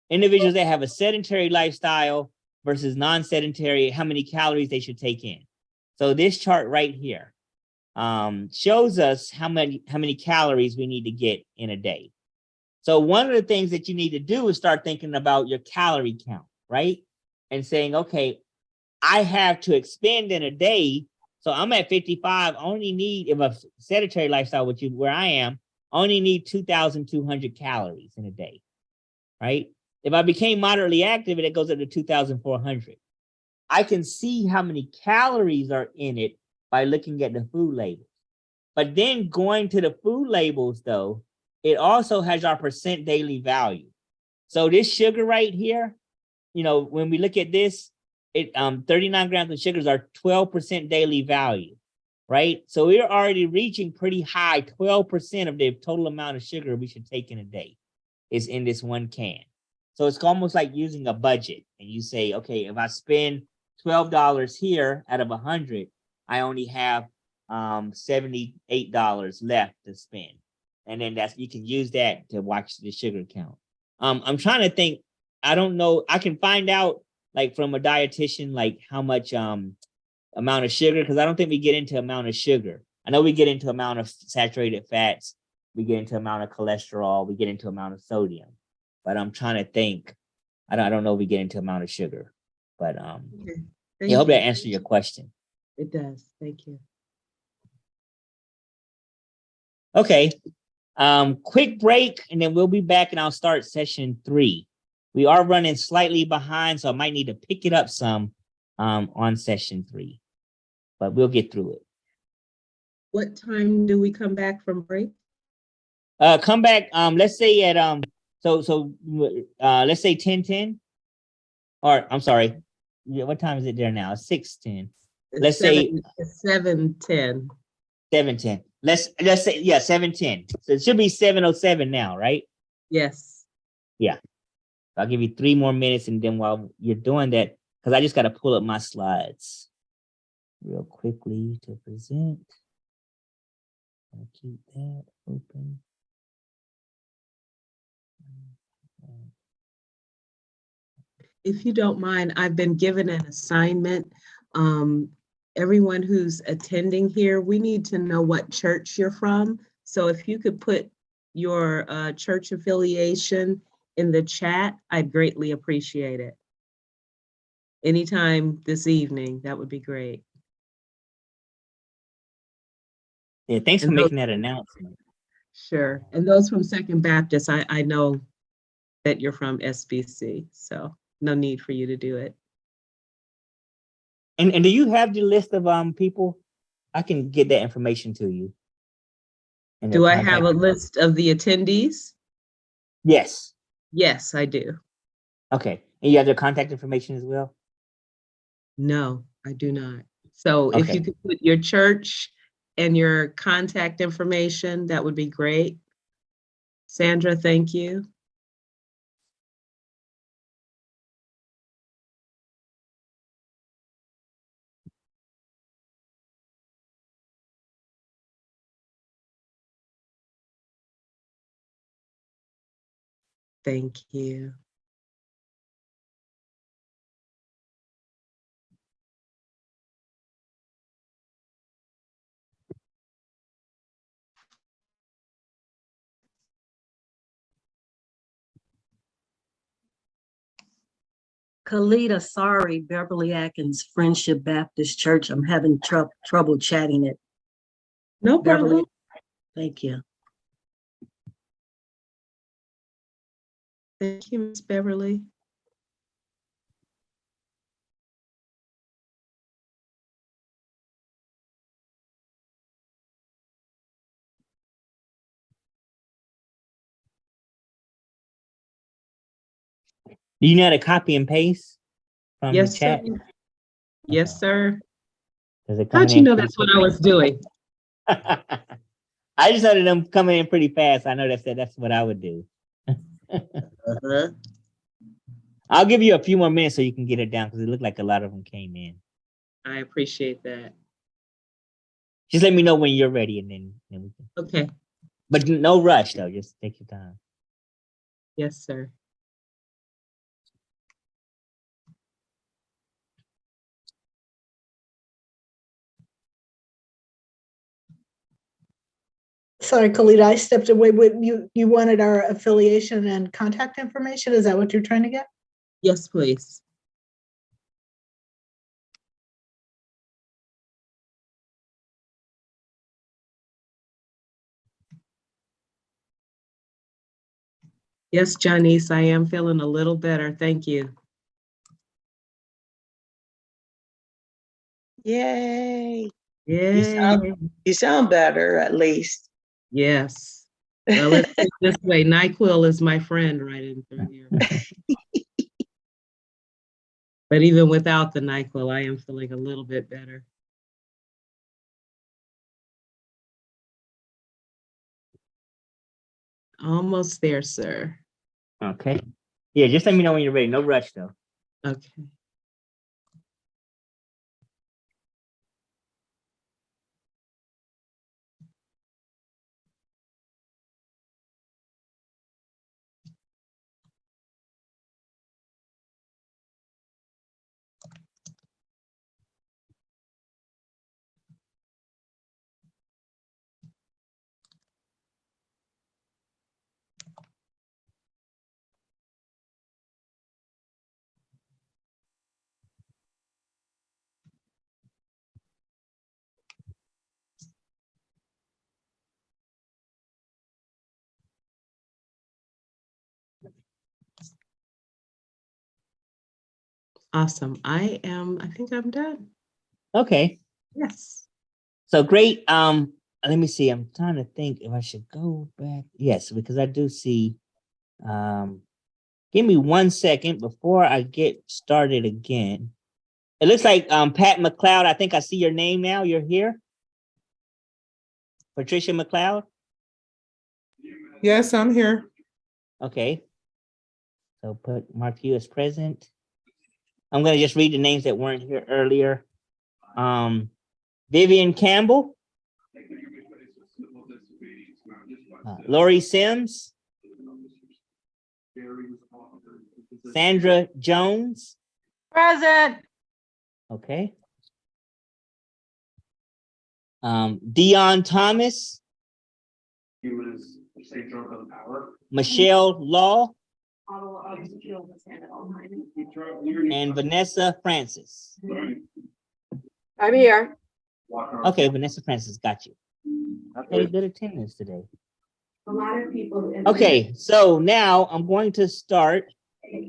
Individuals that have a sedentary lifestyle, versus non-sedentary, how many calories they should take in. So this chart right here shows us how many calories we need to get in a day. So one of the things that you need to do is start thinking about your calorie count, right? And saying, okay, I have to expend in a day. So I'm at 55. I only need, if a sedentary lifestyle, which is where I am, I only need 2,200 calories in a day, right? If I became moderately active, it goes up to 2,400. I can see how many calories are in it by looking at the food labels. But then going to the food labels, though, it also has our percent daily value. So this sugar right here, you know, when we look at this, it 39 grams of sugars are 12% daily value, right? So we're already reaching pretty high, 12% of the total amount of sugar we should take in a day is in this one can. So it's almost like using a budget, and you say, okay, if I spend $12 here out of 100, I only have $78 left to spend. And then you can use that to watch the sugar count. I'm trying to think, I don't know, I can find out like from a dietitian, like how much amount of sugar, because I don't think we get into amount of sugar. I know we get into amount of saturated fats, we get into amount of cholesterol, we get into amount of sodium. But I'm trying to think, I don't know if we get into amount of sugar. But Okay, I thank hope that you. answers your question. It does. Thank you. Okay. Quick break, and then we'll be back and I'll start session 3. We are running slightly behind, so I might need to pick it up some on session 3, but we'll get through it. What time do we come back from break? Come back, let's say at let's say 10:10, or I'm sorry, yeah, what time is it there now? 6:10. Let's say 7:10. 7:10. Let's say, yeah, 7:10. So it should be 7:07 now, right? Yes. I'll give you 3 more minutes, and then while you're doing that, because I just got to pull up my slides real quickly to present. I'll keep that open. If you don't mind, I've been given an assignment. Everyone who's attending here, we need to know what church you're from. So if you could put your church affiliation in the chat, I'd greatly appreciate it. Anytime this evening, that would be great. Yeah, thanks for And those- making that announcement. Sure. And those from Second Baptist, I know that you're from SBC, so no need for you to do it. And do you have the list of people? I can get that information to you. And Do their I have a contact- list of the attendees? Yes. Yes, I do. Okay. And you have their contact information as well? No, I do not. So if you Okay. could put your church and your contact information, that would be great. Sandra, thank you. Thank you. Kalita, sorry, Beverly Atkins Friendship Baptist Church. I'm having trouble chatting it. No Beverly, problem. thank you. Thank you, Ms. Beverly. Do you know how to copy and paste from the Yes, sir. chat? Yes, sir. Does it come How'd you in know pretty that's what I was doing? I just know that them coming in pretty fast. I know that's what I would do. Uh-huh. I'll give you a few more minutes so you can get it down, because it looked like a lot of them came in. I appreciate that. Just let me know when you're ready, and then we can. Okay. But no rush though. Just take your time. Yes, sir. Sorry, Khalida, I stepped away. You wanted our affiliation and contact information? Is that what you're trying to get? Yes, please. Yes, Janice, I am feeling a little better. Thank you. Yay. Yeah. You sound better, at least. Yes. Well, let's put it this way. NyQuil is my friend right in through here. But even without the NyQuil, I am feeling a little bit better. Almost there, sir. Okay. Yeah, just let me know when you're ready. No rush though. Okay. Awesome. I think I'm done. Okay. Yes. So great. Let me see. I'm trying to think if I should go back. Yes, because I do see. Give me 1 second before I get started again. It looks like Pat McLeod. I think I see your name now. You're here. Patricia McLeod. Yes, I'm here. Okay. So mark you as present. I'm gonna just read the names that weren't here earlier. Vivian Campbell. Lori Sims. Sandra Jones. Present. Okay. Dion Thomas. Michelle Law. And Vanessa Francis. I'm here. Okay, Vanessa Francis, got you. Okay, good attendance today. A lot of people. Okay, so now I'm going to start,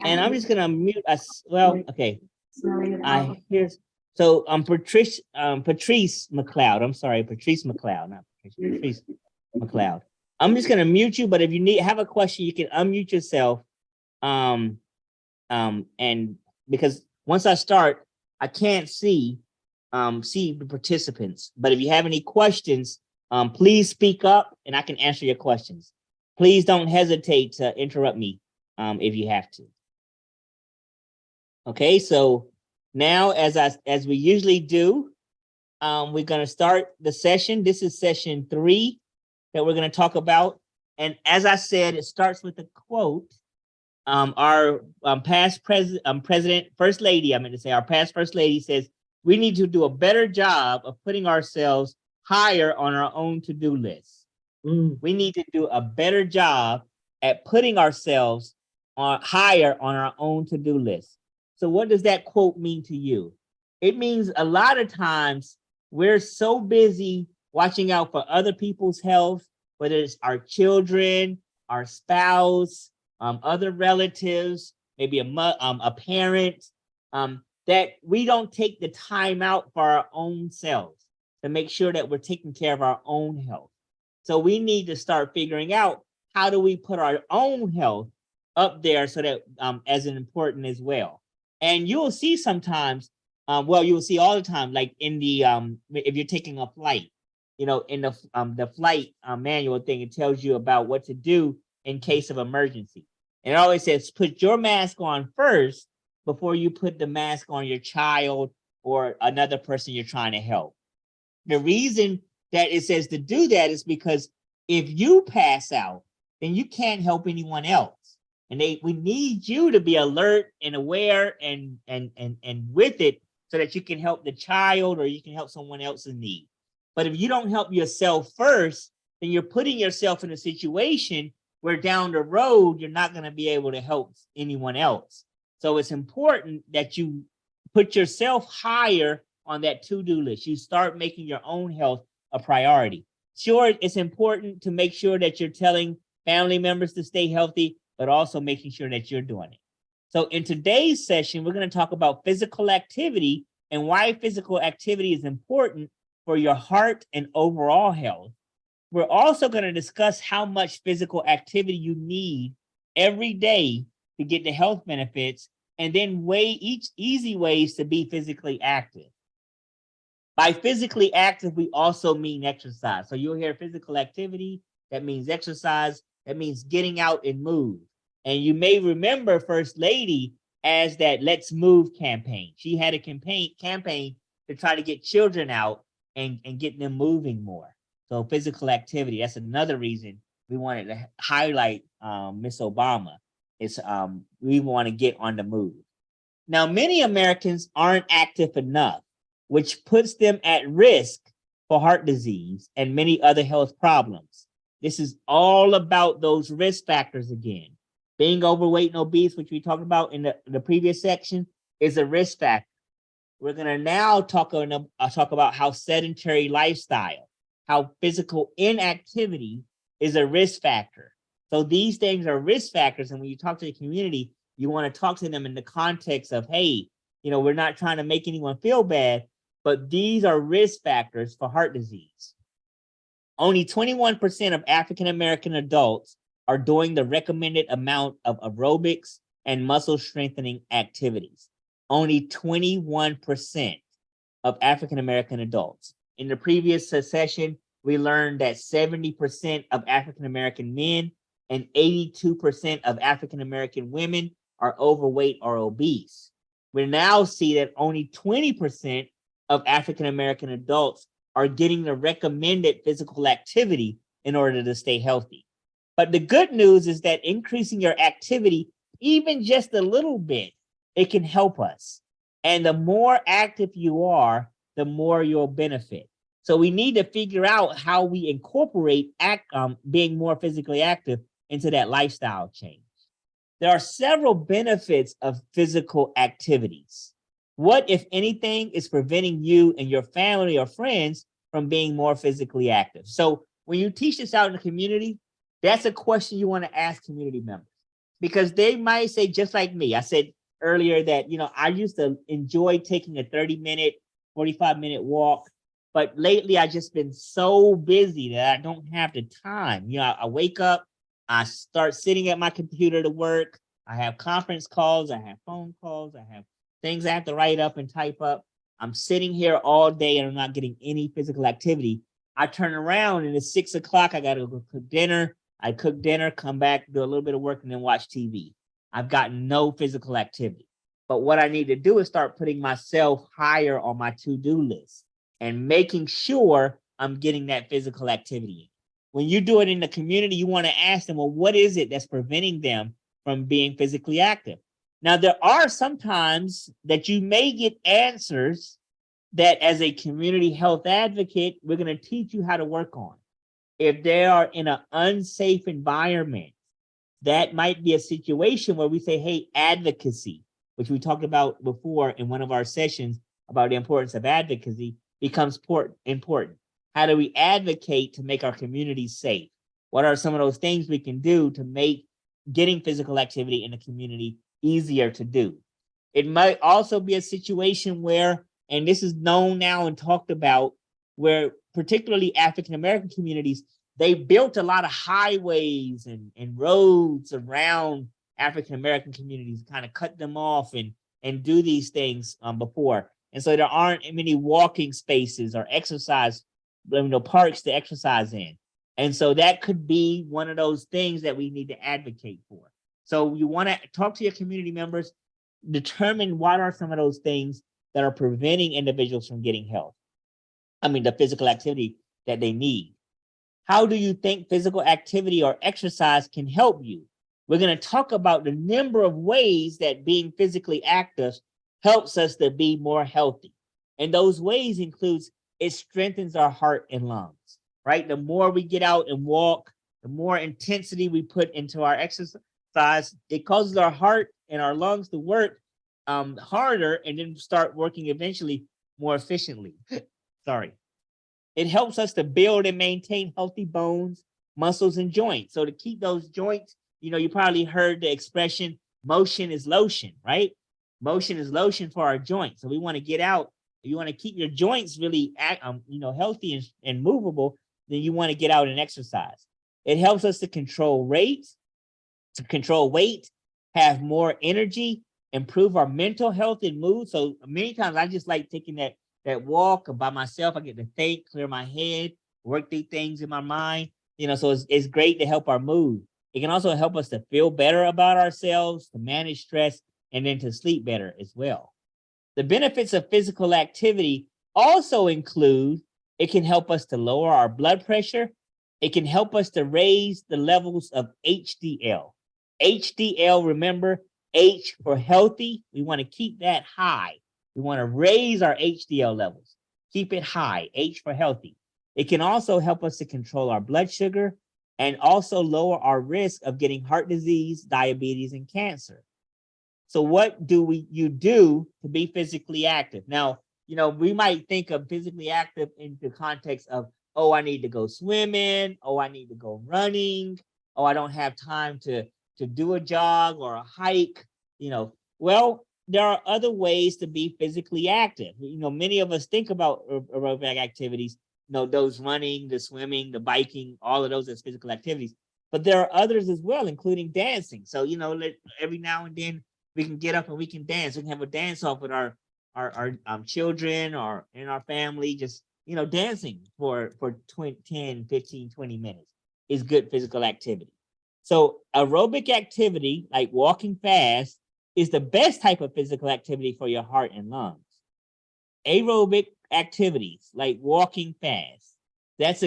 and I'm just gonna mute us. Well, okay. Here's so Patrice McLeod. I'm sorry, Patrice McLeod, not Patricia, Patrice McLeod. I'm just gonna mute you, but if you have a question, you can unmute yourself. And because once I start, I can't see the participants. But if you have any questions, please speak up and I can answer your questions. Please don't hesitate to interrupt me if you have to. Okay, so now as we usually do, we're gonna start the session. This is session 3 that we're gonna talk about. And as I said, it starts with a quote. Our past president, first lady, I meant to say, our past first lady says, we need to do a better job of putting ourselves higher on our own to-do list. We need to do a better job at putting ourselves higher on our own to-do list. So what does that quote mean to you? It means a lot of times we're so busy watching out for other people's health, whether it's our children, our spouse, other relatives, maybe a parent, that we don't take the time out for our own selves to make sure that we're taking care of our own health. So we need to start figuring out how do we put our own health up there so that as an important as well. And you will see sometimes, well, you will see all the time, like in the if you're taking a flight, you know, in the flight manual thing, it tells you about what to do in case of emergency. And it always says, put your mask on first before you put the mask on your child or another person you're trying to help. The reason that it says to do that is because if you pass out, then you can't help anyone else. And we need you to be alert and aware and with it so that you can help the child or you can help someone else in need. But if you don't help yourself first, then you're putting yourself in a situation where down the road, you're not going to be able to help anyone else. So it's important that you put yourself higher on that to-do list. You start making your own health a priority. Sure, it's important to make sure that you're telling family members to stay healthy, but also making sure that you're doing it. So in today's session, we're going to talk about physical activity and why physical activity is important for your heart and overall health. We're also going to discuss how much physical activity you need every day to get the health benefits, and then easy ways to be physically active. By physically active, we also mean exercise. So you'll hear physical activity, that means exercise, that means getting out and move. And you may remember First Lady as that Let's Move campaign. She had a campaign to try to get children out and get them moving more. So physical activity, that's another reason we wanted to highlight Miss Obama. It's we want to get on the move. Now, many Americans aren't active enough, which puts them at risk for heart disease and many other health problems. This is all about those risk factors again. Being overweight and obese, which we talked about in the previous section, is a risk factor. We're going to now talk about how sedentary lifestyle, how physical inactivity is a risk factor. So these things are risk factors. And when you talk to the community, you want to talk to them in the context of, hey, we're not trying to make anyone feel bad, but these are risk factors for heart disease. Only 21% of African-American adults are doing the recommended amount of aerobics and muscle strengthening activities. Only 21% of African-American adults. In the previous session, we learned that 70% of African-American men and 82% of African-American women are overweight or obese. We now see that only 20% of African-American adults are getting the recommended physical activity in order to stay healthy. But the good news is that increasing your activity, even just a little bit, it can help us. And the more active you are, the more you'll benefit. So we need to figure out how we incorporate being more physically active into that lifestyle change. There are several benefits of physical activities. What, if anything, is preventing you and your family or friends from being more physically active? So when you teach this out in the community, that's a question you want to ask community members, because they might say, just like me, I said earlier that, I used to enjoy taking a 30-minute, 45-minute walk, but lately I just been so busy that I don't have the time. I wake up, I start sitting at my computer to work. I have conference calls, I have phone calls, I have things I have to write up and type up. I'm sitting here all day and I'm not getting any physical activity. I turn around and it's 6 o'clock. I got to go cook dinner. I cook dinner, come back, do a little bit of work, and then watch TV. I've got no physical activity. But what I need to do is start putting myself higher on my to-do list and making sure I'm getting that physical activity in. When you do it in the community, you want to ask them, well, what is it that's preventing them from being physically active? Now, there are some times that you may get answers that as a community health advocate, we're going to teach you how to work on. If they are in an unsafe environment, that might be a situation where we say, hey, advocacy, which we talked about before in one of our sessions about the importance of advocacy, becomes important. How do we advocate to make our communities safe? What are some of those things we can do to make getting physical activity in the community easier to do? It might also be a situation where, and this is known now and talked about, where particularly African-American communities, they built a lot of highways and roads around African-American communities, kind of cut them off and do these things before. And so there aren't many walking spaces or exercise, parks to exercise in. And so that could be one of those things that we need to advocate for. So you want to talk to your community members, determine what are some of those things that are preventing individuals from getting the physical activity that they need. How do you think physical activity or exercise can help you? We're going to talk about the number of ways that being physically active helps us to be more healthy. And those ways includes it strengthens our heart and lungs. right? The more we get out and walk, the more intensity we put into our exercise, it causes our heart and our lungs to work harder and then start working eventually more efficiently. Sorry. It helps us to build and maintain healthy bones, muscles, and joints. So to keep those joints, you probably heard the expression, motion is lotion, right? Motion is lotion for our joints. So we want to get out. If you want to keep your joints really healthy and movable, then you want to get out and exercise. It helps us to control weight, have more energy, improve our mental health and mood. So many times I just like taking that walk by myself. I get to think, clear my head, work through things in my mind. So it's great to help our mood. It can also help us to feel better about ourselves, to manage stress, and then to sleep better as well. The benefits of physical activity also include, it can help us to lower our blood pressure. It can help us to raise the levels of HDL. HDL, remember, H for healthy. We want to keep that high. We want to raise our HDL levels. Keep it high, H for healthy. It can also help us to control our blood sugar and also lower our risk of getting heart disease, diabetes, and cancer. So what do you do to be physically active? Now, we might think of physically active in the context of, oh, I need to go swimming. Oh, I need to go running. Oh, I don't have time to do a jog or a hike. Well, there are other ways to be physically active. Many of us think about aerobic activities, those running, the swimming, the biking, all of those as physical activities. But there are others as well, including dancing. So, every now and then we can get up and we can dance. We can have a dance off with our children or in our family, just, dancing for 10, 15, 20 minutes is good physical activity. So aerobic activity, like walking fast, is the best type of physical activity for your heart and lungs. Aerobic activities, like walking fast, that's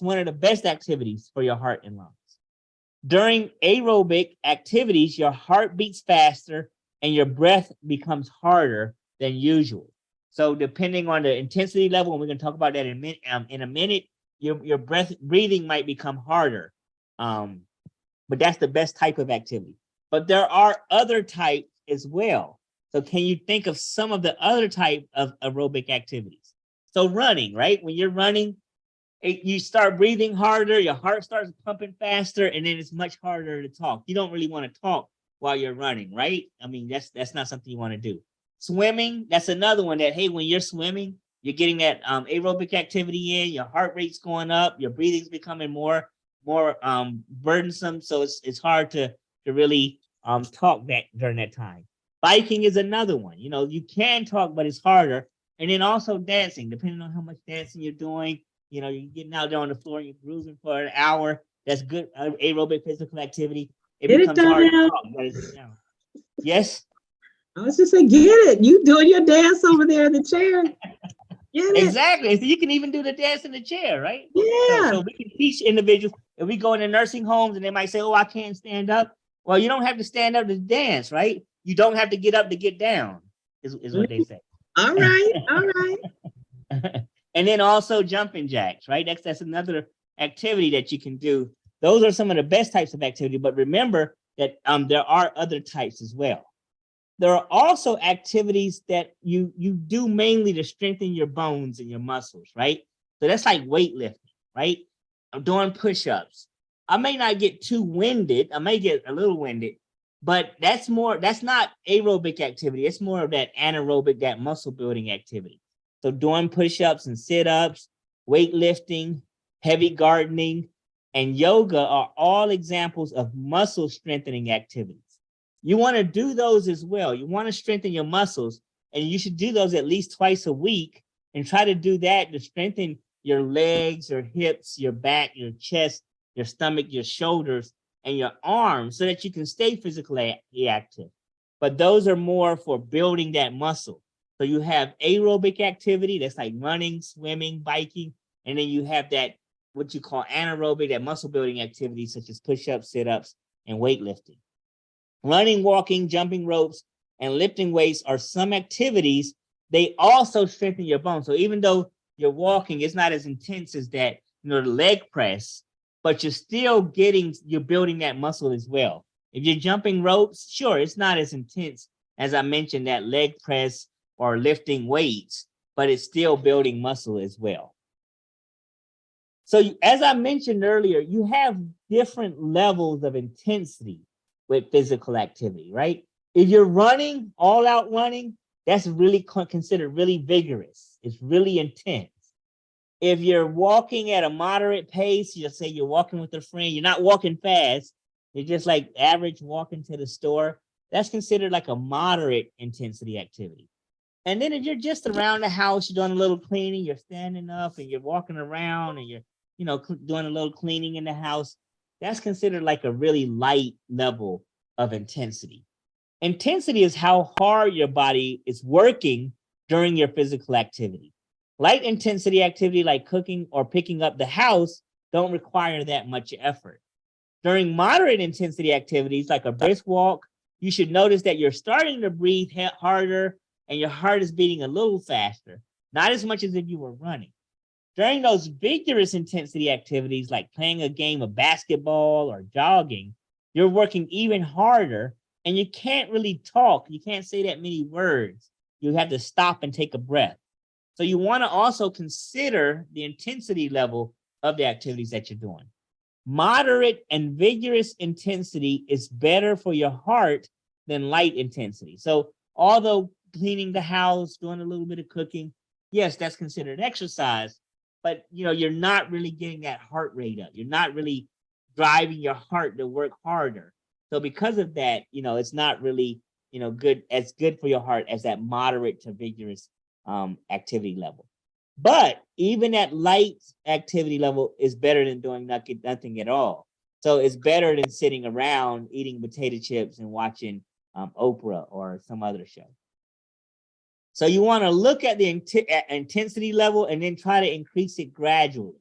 one of the best activities for your heart and lungs. During aerobic activities, your heart beats faster and your breath becomes harder than usual. So depending on the intensity level, and we're going to talk about that in a minute, your breathing might become harder. But that's the best type of activity. But there are other types as well. So can you think of some of the other type of aerobic activities? So running, right? When you're running, you start breathing harder, your heart starts pumping faster, and then it's much harder to talk. You don't really want to talk while you're running, right? I mean, that's not something you want to do. Swimming, that's another one that, hey, when you're swimming, you're getting that aerobic activity in, your heart rate's going up, your breathing's becoming more burdensome. So it's hard to really talk that during that time. Biking is another one. You can talk, but it's harder. And then also dancing, depending on how much dancing you're doing. You're getting out there on the floor, you're grooving for an hour. That's good aerobic physical activity. It becomes hard to talk, but yes. I was just saying, get it. You doing your dance over there in the chair. Get it. Exactly. So you can even do the dance in the chair, right? Yeah. So we can teach individuals. If we go into nursing homes and they might say, oh, I can't stand up. Well, you don't have to stand up to dance, right? You don't have to get up to get down, is what they say. All right. And then also jumping jacks, right? That's another activity that you can do. Those are some of the best types of activity, but remember that there are other types as well. There are also activities that you do mainly to strengthen your bones and your muscles, right? So that's like weightlifting, right? I'm doing push-ups. I may not get too winded. I may get a little winded, but that's not aerobic activity. It's more of that anaerobic, that muscle building activity. So doing push-ups and sit-ups, weightlifting, heavy gardening, and yoga are all examples of muscle strengthening activities. You want to do those as well. You want to strengthen your muscles, and you should do those at least twice a week and try to do that to strengthen your legs, your hips, your back, your chest, your stomach, your shoulders, and your arms so that you can stay physically active. But those are more for building that muscle. So you have aerobic activity, that's like running, swimming, biking, and then you have that, what you call anaerobic, that muscle building activity, such as push-ups, sit-ups, and weightlifting. Running, walking, jumping ropes, and lifting weights are some activities. They also strengthen your bones. So even though you're walking, it's not as intense as that the leg press, but you're building that muscle as well. If you're jumping ropes, sure, it's not as intense as I mentioned, that leg press or lifting weights, but it's still building muscle as well. So as I mentioned earlier, you have different levels of intensity with physical activity, right? If you're running, all out running, that's really considered really vigorous. It's really intense. If you're walking at a moderate pace, you'll say you're walking with a friend, you're not walking fast, you're just like average walking to the store, that's considered like a moderate intensity activity. And then if you're just around the house, you're doing a little cleaning, you're standing up and you're walking around and you're, doing a little cleaning in the house, that's considered like a really light level of intensity. Intensity is how hard your body is working during your physical activity. Light intensity activity like cooking or picking up the house don't require that much effort. During moderate intensity activities like a brisk walk, you should notice that you're starting to breathe harder and your heart is beating a little faster, not as much as if you were running. During those vigorous intensity activities like playing a game of basketball or jogging, you're working even harder and you can't really talk. You can't say that many words. You have to stop and take a breath. So you want to also consider the intensity level of the activities that you're doing. Moderate and vigorous intensity is better for your heart than light intensity. So although cleaning the house, doing a little bit of cooking, yes, that's considered exercise, but you're not really getting that heart rate up. You're not really driving your heart to work harder. So because of that, it's not really, good for your heart as that moderate to vigorous activity level. But even at light activity level is better than doing nothing at all. So it's better than sitting around eating potato chips and watching Oprah or some other show. So you want to look at the intensity level and then try to increase it gradually.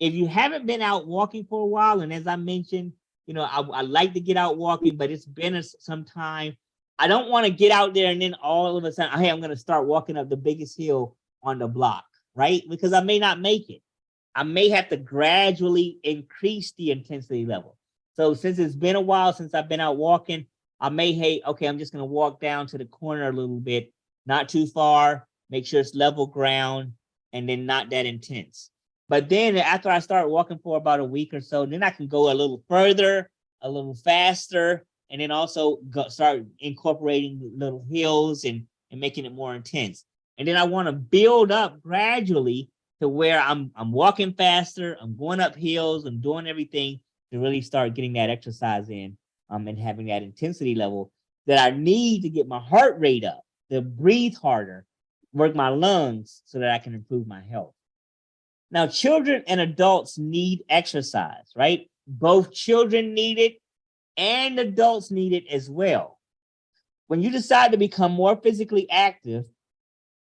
If you haven't been out walking for a while, and as I mentioned, I like to get out walking, but it's been some time. I don't want to get out there and then all of a sudden, hey, I'm going to start walking up the biggest hill on the block, right? Because I may not make it. I may have to gradually increase the intensity level. So since it's been a while since I've been out walking, I may, hey, okay, I'm just going to walk down to the corner a little bit, not too far, make sure it's level ground, and then not that intense. But then after I start walking for about a week or so, then I can go a little further, a little faster, and then also start incorporating little hills and making it more intense. And then I want to build up gradually to where I'm walking faster, I'm going up hills, I'm doing everything to really start getting that exercise in and having that intensity level that I need to get my heart rate up, to breathe harder, work my lungs so that I can improve my health. Now, children and adults need exercise, right? Both children need it and adults need it as well. When you decide to become more physically active,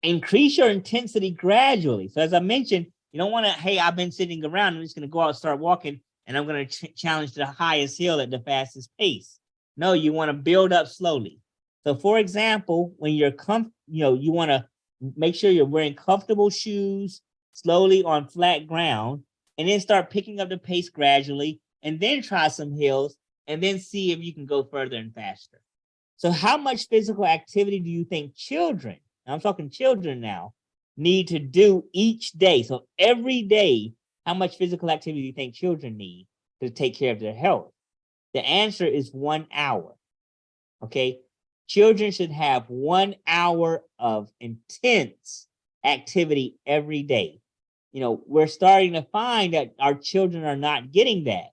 increase your intensity gradually. So as I mentioned, you don't want to, hey, I've been sitting around, I'm just going to go out and start walking and I'm going to challenge the highest hill at the fastest pace. No, you want to build up slowly. So for example, when you're you want to make sure you're wearing comfortable shoes slowly on flat ground, and then start picking up the pace gradually, and then try some hills, and then see if you can go further and faster. So how much physical activity do you think children, I'm talking children now, need to do each day? So every day, how much physical activity do you think children need to take care of their health? The answer is 1 hour. Okay. Children should have 1 hour of intense activity every day. We're starting to find that our children are not getting that.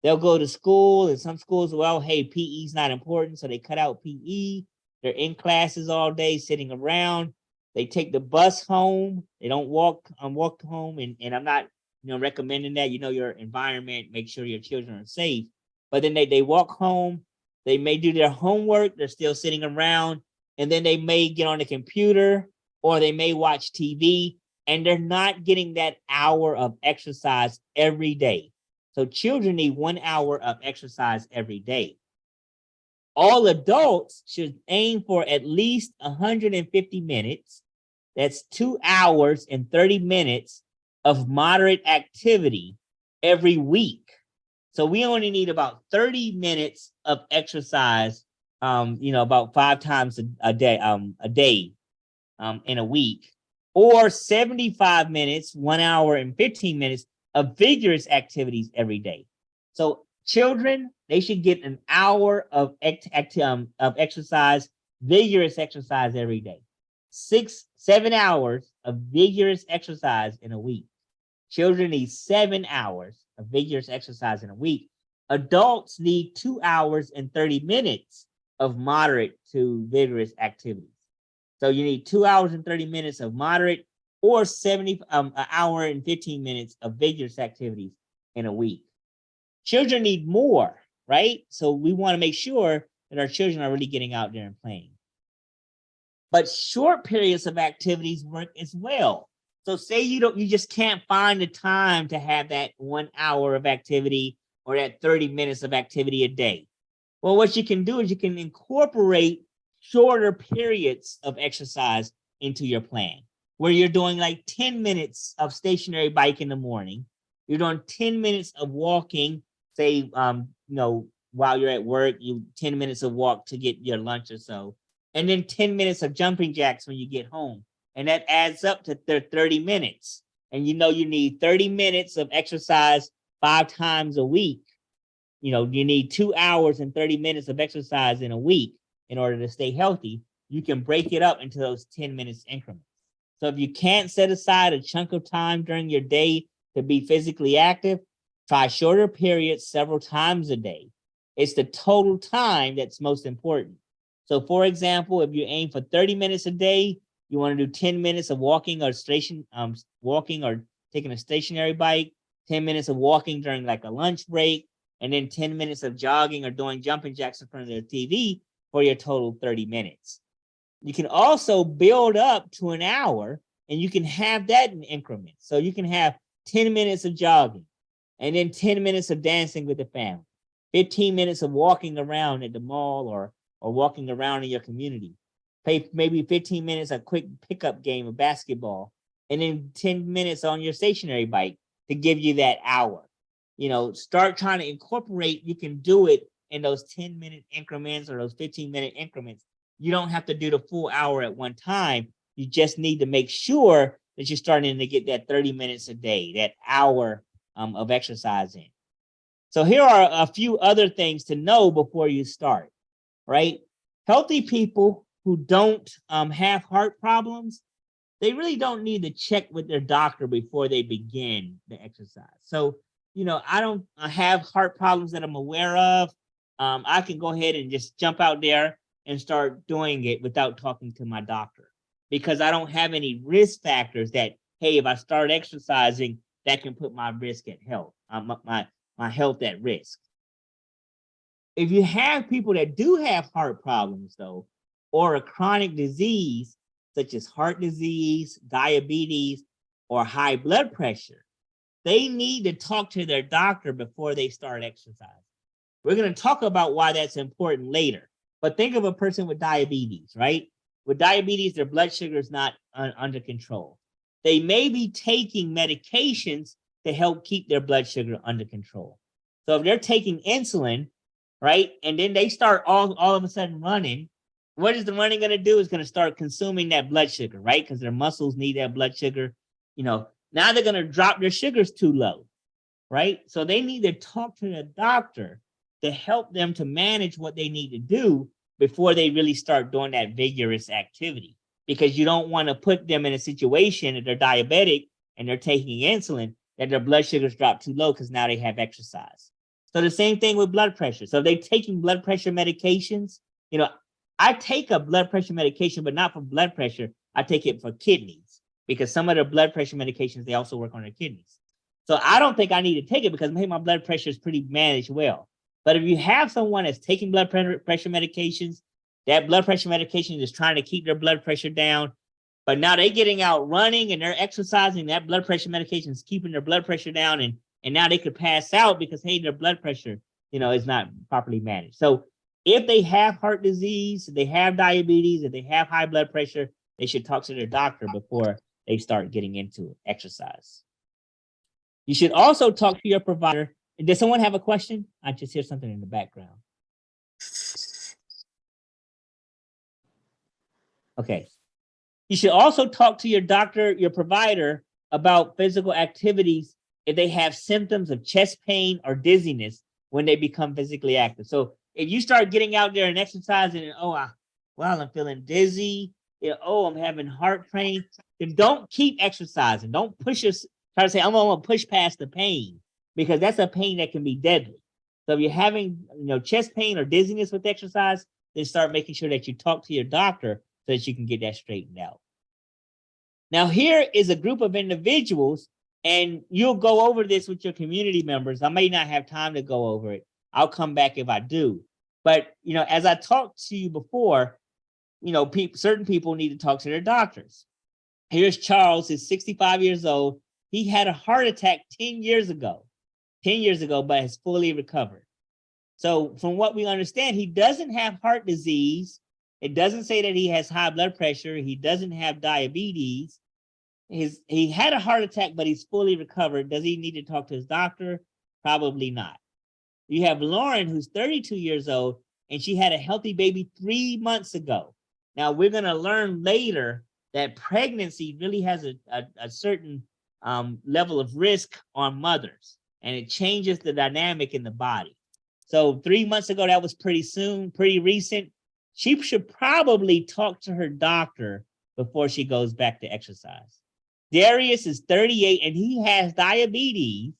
They'll go to school, and some schools, well, hey, PE is not important, so they cut out PE. They're in classes all day, sitting around. They take the bus home. They don't walk home, and I'm not, recommending that. Your environment, make sure your children are safe. But then they walk home. They may do their homework. They're still sitting around, and then they may get on the computer or they may watch TV, and they're not getting that hour of exercise every day. So children need 1 hour of exercise every day. All adults should aim for at least 150 minutes. That's 2 hours and 30 minutes of moderate activity every week. So we only need about 30 minutes of exercise, about 5 times a day, in a week, or 75 minutes, 1 hour and 15 minutes of vigorous activities every day. So children, they should get an hour of exercise, vigorous exercise every day. 7 hours of vigorous exercise in a week. Children need 7 hours of vigorous exercise in a week. Adults need 2 hours and 30 minutes of moderate to vigorous activities. So you need 2 hours and 30 minutes of moderate or an hour and 15 minutes of vigorous activities in a week. Children need more, right? So we want to make sure that our children are really getting out there and playing. But short periods of activities work as well. So say you just can't find the time to have that 1 hour of activity or that 30 minutes of activity a day. Well, what you can do is you can incorporate shorter periods of exercise into your plan, where you're doing like 10 minutes of stationary bike in the morning. You're doing 10 minutes of walking, say, while you're at work, 10 minutes of walk to get your lunch or so, and then 10 minutes of jumping jacks when you get home. And that adds up to 30 minutes. And you need 30 minutes of exercise 5 times a week. You need 2 hours and 30 minutes of exercise in a week in order to stay healthy. You can break it up into those 10 minutes increments. So if you can't set aside a chunk of time during your day to be physically active, try shorter periods several times a day. It's the total time that's most important. So for example, if you aim for 30 minutes a day, you want to do 10 minutes of walking or taking a stationary bike, 10 minutes of walking during like a lunch break, and then 10 minutes of jogging or doing jumping jacks in front of the TV for your total 30 minutes. You can also build up to an hour, and you can have that in increments. So you can have 10 minutes of jogging, and then 10 minutes of dancing with the family, 15 minutes of walking around at the mall or walking around in your community. Play maybe 15 minutes a quick pickup game of basketball, and then 10 minutes on your stationary bike to give you that hour. Start trying to incorporate. You can do it in those 10-minute increments or those 15-minute increments. You don't have to do the full hour at one time. You just need to make sure that you're starting to get that 30 minutes a day, that hour of exercise in. So here are a few other things to know before you start, right? Healthy people who don't have heart problems, they really don't need to check with their doctor before they begin the exercise. So, I don't have heart problems that I'm aware of. I can go ahead and just jump out there and start doing it without talking to my doctor, because I don't have any risk factors that, hey, if I start exercising, that can put my risk at health, my health at risk. If you have people that do have heart problems, though, or a chronic disease, such as heart disease, diabetes, or high blood pressure, they need to talk to their doctor before they start exercising. We're going to talk about why that's important later. But think of a person with diabetes, right? With diabetes, their blood sugar is not under control. They may be taking medications to help keep their blood sugar under control. So if they're taking insulin, right, and then they start all of a sudden running, what is the running going to do? It's going to start consuming that blood sugar, right? Because their muscles need that blood sugar. Now they're going to drop their sugars too low, right? So they need to talk to the doctor to help them to manage what they need to do before they really start doing that vigorous activity, because you don't want to put them in a situation that they're diabetic and they're taking insulin, that their blood sugars drop too low because now they have exercise. So the same thing with blood pressure. So if they're taking blood pressure medications, I take a blood pressure medication, but not for blood pressure. I take it for kidneys, because some of the blood pressure medications, they also work on their kidneys. So I don't think I need to take it because maybe my blood pressure is pretty managed well. But if you have someone that's taking blood pressure medications, that blood pressure medication is trying to keep their blood pressure down, but now they're getting out running and they're exercising, that blood pressure medication is keeping their blood pressure down, and now they could pass out because, hey, their blood pressure, is not properly managed. So if they have heart disease, if they have diabetes, if they have high blood pressure, they should talk to their doctor before they start getting into exercise. You should also talk to your provider. Does someone have a question? I just hear something in the background. Okay. You should also talk to your doctor, your provider, about physical activities if they have symptoms of chest pain or dizziness when they become physically active. So if you start getting out there and exercising and I'm feeling dizzy, I'm having heart pain, then don't keep exercising. Don't push us, try to say, I'm gonna push past the pain, because that's a pain that can be deadly. So if you're having chest pain or dizziness with exercise, then start making sure that you talk to your doctor so that you can get that straightened out. Now, here is a group of individuals, and you'll go over this with your community members. I may not have time to go over it. I'll come back if I do. But, as I talked to you before, certain people need to talk to their doctors. Here's Charles, he's 65 years old. He had a heart attack 10 years ago, but has fully recovered. So from what we understand, he doesn't have heart disease. It doesn't say that he has high blood pressure. He doesn't have diabetes. He had a heart attack, but he's fully recovered. Does he need to talk to his doctor? Probably not. You have Lauren, who's 32 years old, and she had a healthy baby 3 months ago. Now, we're going to learn later that pregnancy really has a certain level of risk on mothers, and it changes the dynamic in the body. So 3 months ago, that was pretty soon, pretty recent. She should probably talk to her doctor before she goes back to exercise. Darius is 38 and he has diabetes,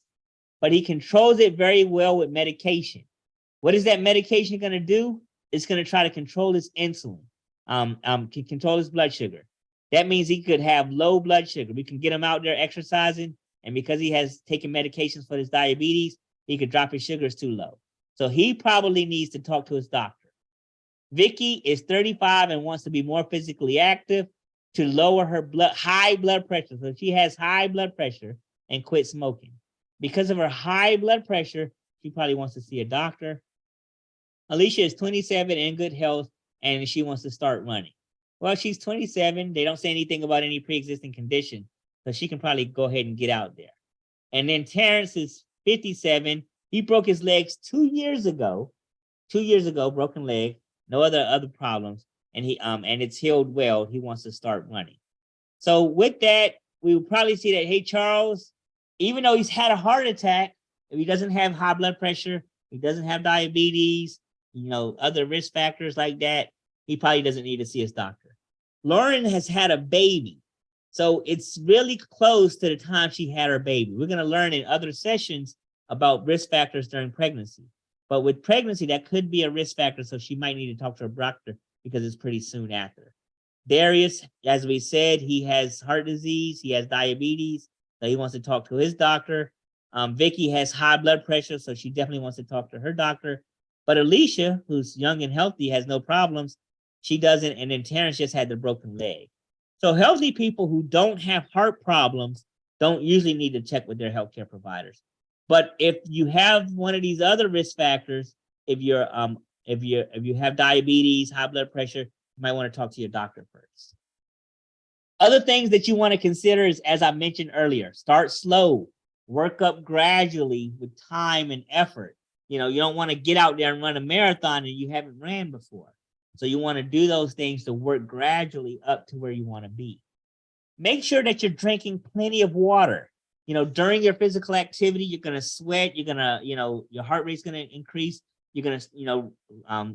but he controls it very well with medication. What is that medication going to do? It's going to try to control his insulin, can control his blood sugar. That means he could have low blood sugar. We can get him out there exercising, and because he has taken medications for his diabetes, he could drop his sugars too low. So he probably needs to talk to his doctor. Vicky is 35 and wants to be more physically active to lower her high blood pressure. So she has high blood pressure and quit smoking. Because of her high blood pressure, she probably wants to see a doctor. Alicia is 27 in good health, and she wants to start running. Well, she's 27. They don't say anything about any pre-existing condition, so she can probably go ahead and get out there. And then Terrence is 57. He broke his legs 2 years ago. 2 years ago, broken leg, no other problems, and it's healed well. He wants to start running. So with that, we will probably see that, hey, Charles, even though he's had a heart attack, if he doesn't have high blood pressure, he doesn't have diabetes, other risk factors like that, he probably doesn't need to see his doctor. Lauren has had a baby, so it's really close to the time she had her baby. We're going to learn in other sessions about risk factors during pregnancy. But with pregnancy, that could be a risk factor, so she might need to talk to her doctor because it's pretty soon after. Darius, as we said, he has heart disease, he has diabetes, so he wants to talk to his doctor. Vicky has high blood pressure, so she definitely wants to talk to her doctor. But Alicia, who's young and healthy, has no problems. She doesn't, and then Terrence just had the broken leg. So healthy people who don't have heart problems don't usually need to check with their healthcare providers. But if you have one of these other risk factors, if you have diabetes, high blood pressure, you might want to talk to your doctor first. Other things that you want to consider is, as I mentioned earlier, start slow, work up gradually with time and effort. You don't want to get out there and run a marathon and you haven't ran before. So you want to do those things to work gradually up to where you want to be. Make sure that you're drinking plenty of water. During your physical activity, you're going to sweat, you're going to, your heart rate's going to increase. You're going to,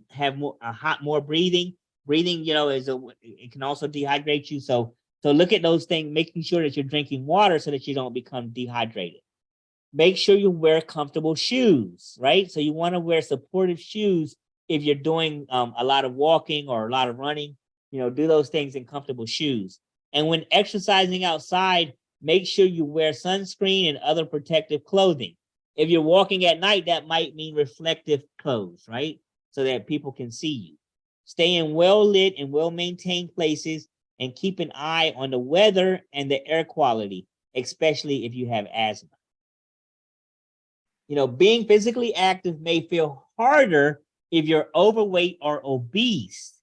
have more breathing. Breathing, it can also dehydrate you. So look at those things, making sure that you're drinking water so that you don't become dehydrated. Make sure you wear comfortable shoes, right? So you want to wear supportive shoes if you're doing a lot of walking or a lot of running. Do those things in comfortable shoes. And when exercising outside, make sure you wear sunscreen and other protective clothing. If you're walking at night, that might mean reflective clothes, right? So that people can see you. Stay in well-lit and well-maintained places and keep an eye on the weather and the air quality, especially if you have asthma. Being physically active may feel harder if you're overweight or obese,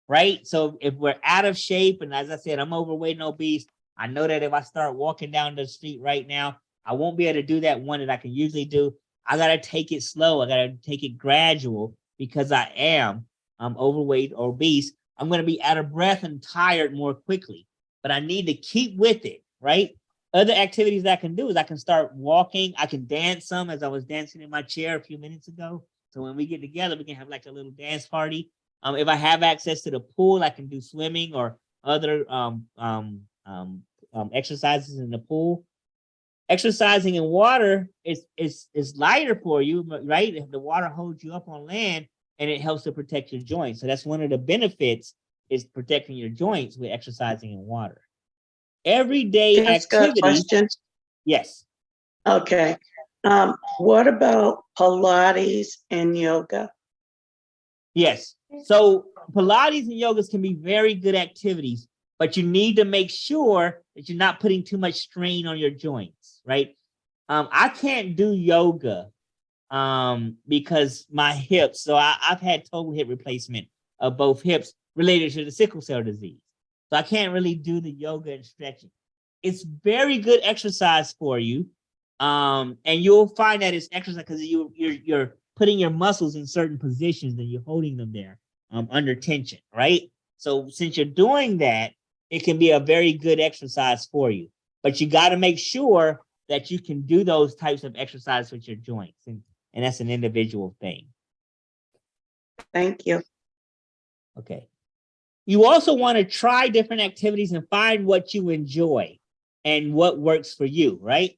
right? So if we're out of shape, and as I said, I'm overweight and obese, I know that if I start walking down the street right now, I won't be able to do that one that I can usually do. I gotta take it slow. I gotta take it gradual because I am overweight or obese. I'm gonna be out of breath and tired more quickly, but I need to keep with it, right? Other activities that I can do is I can start walking. I can dance some as I was dancing in my chair a few minutes ago. So when we get together, we can have like a little dance party. If I have access to the pool, I can do swimming or other exercises in the pool. Exercising in water is lighter for you, right? If the water holds you up on land and it helps to protect your joints. So that's one of the benefits is protecting your joints with exercising in water. Everyday Can I ask a activities. question? Yes. Okay. What about Pilates and yoga? Yes. So Pilates and yogas can be very good activities, but you need to make sure that you're not putting too much strain on your joints, right? I can't do yoga because my hips, so I've had total hip replacement of both hips related to the sickle cell disease. So I can't really do the yoga and stretching. It's very good exercise for you. And you'll find that it's exercise because you're putting your muscles in certain positions and you're holding them there under tension, right? So since you're doing that, it can be a very good exercise for you. But you got to make sure that you can do those types of exercise with your joints. And that's an individual thing. Thank you. Okay. You also want to try different activities and find what you enjoy and what works for you, right?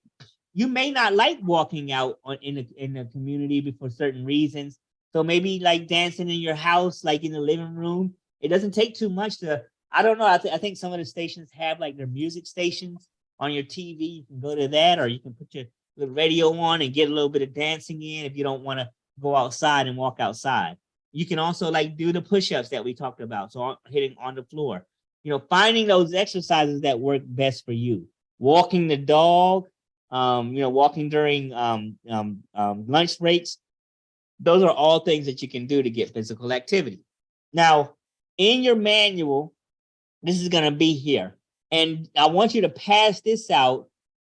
You may not like walking out in the community for certain reasons. So maybe like dancing in your house, like in the living room. It doesn't take too much to, I don't know. I think some of the stations have like their music stations on your TV. You can go to that, or you can put your the radio on and get a little bit of dancing in if you don't want to go outside and walk outside. You can also like do the push-ups that we talked about. So hitting on the floor, finding those exercises that work best for you. Walking the dog, walking during lunch breaks. Those are all things that you can do to get physical activity. Now, in your manual, this is going to be here. And I want you to pass this out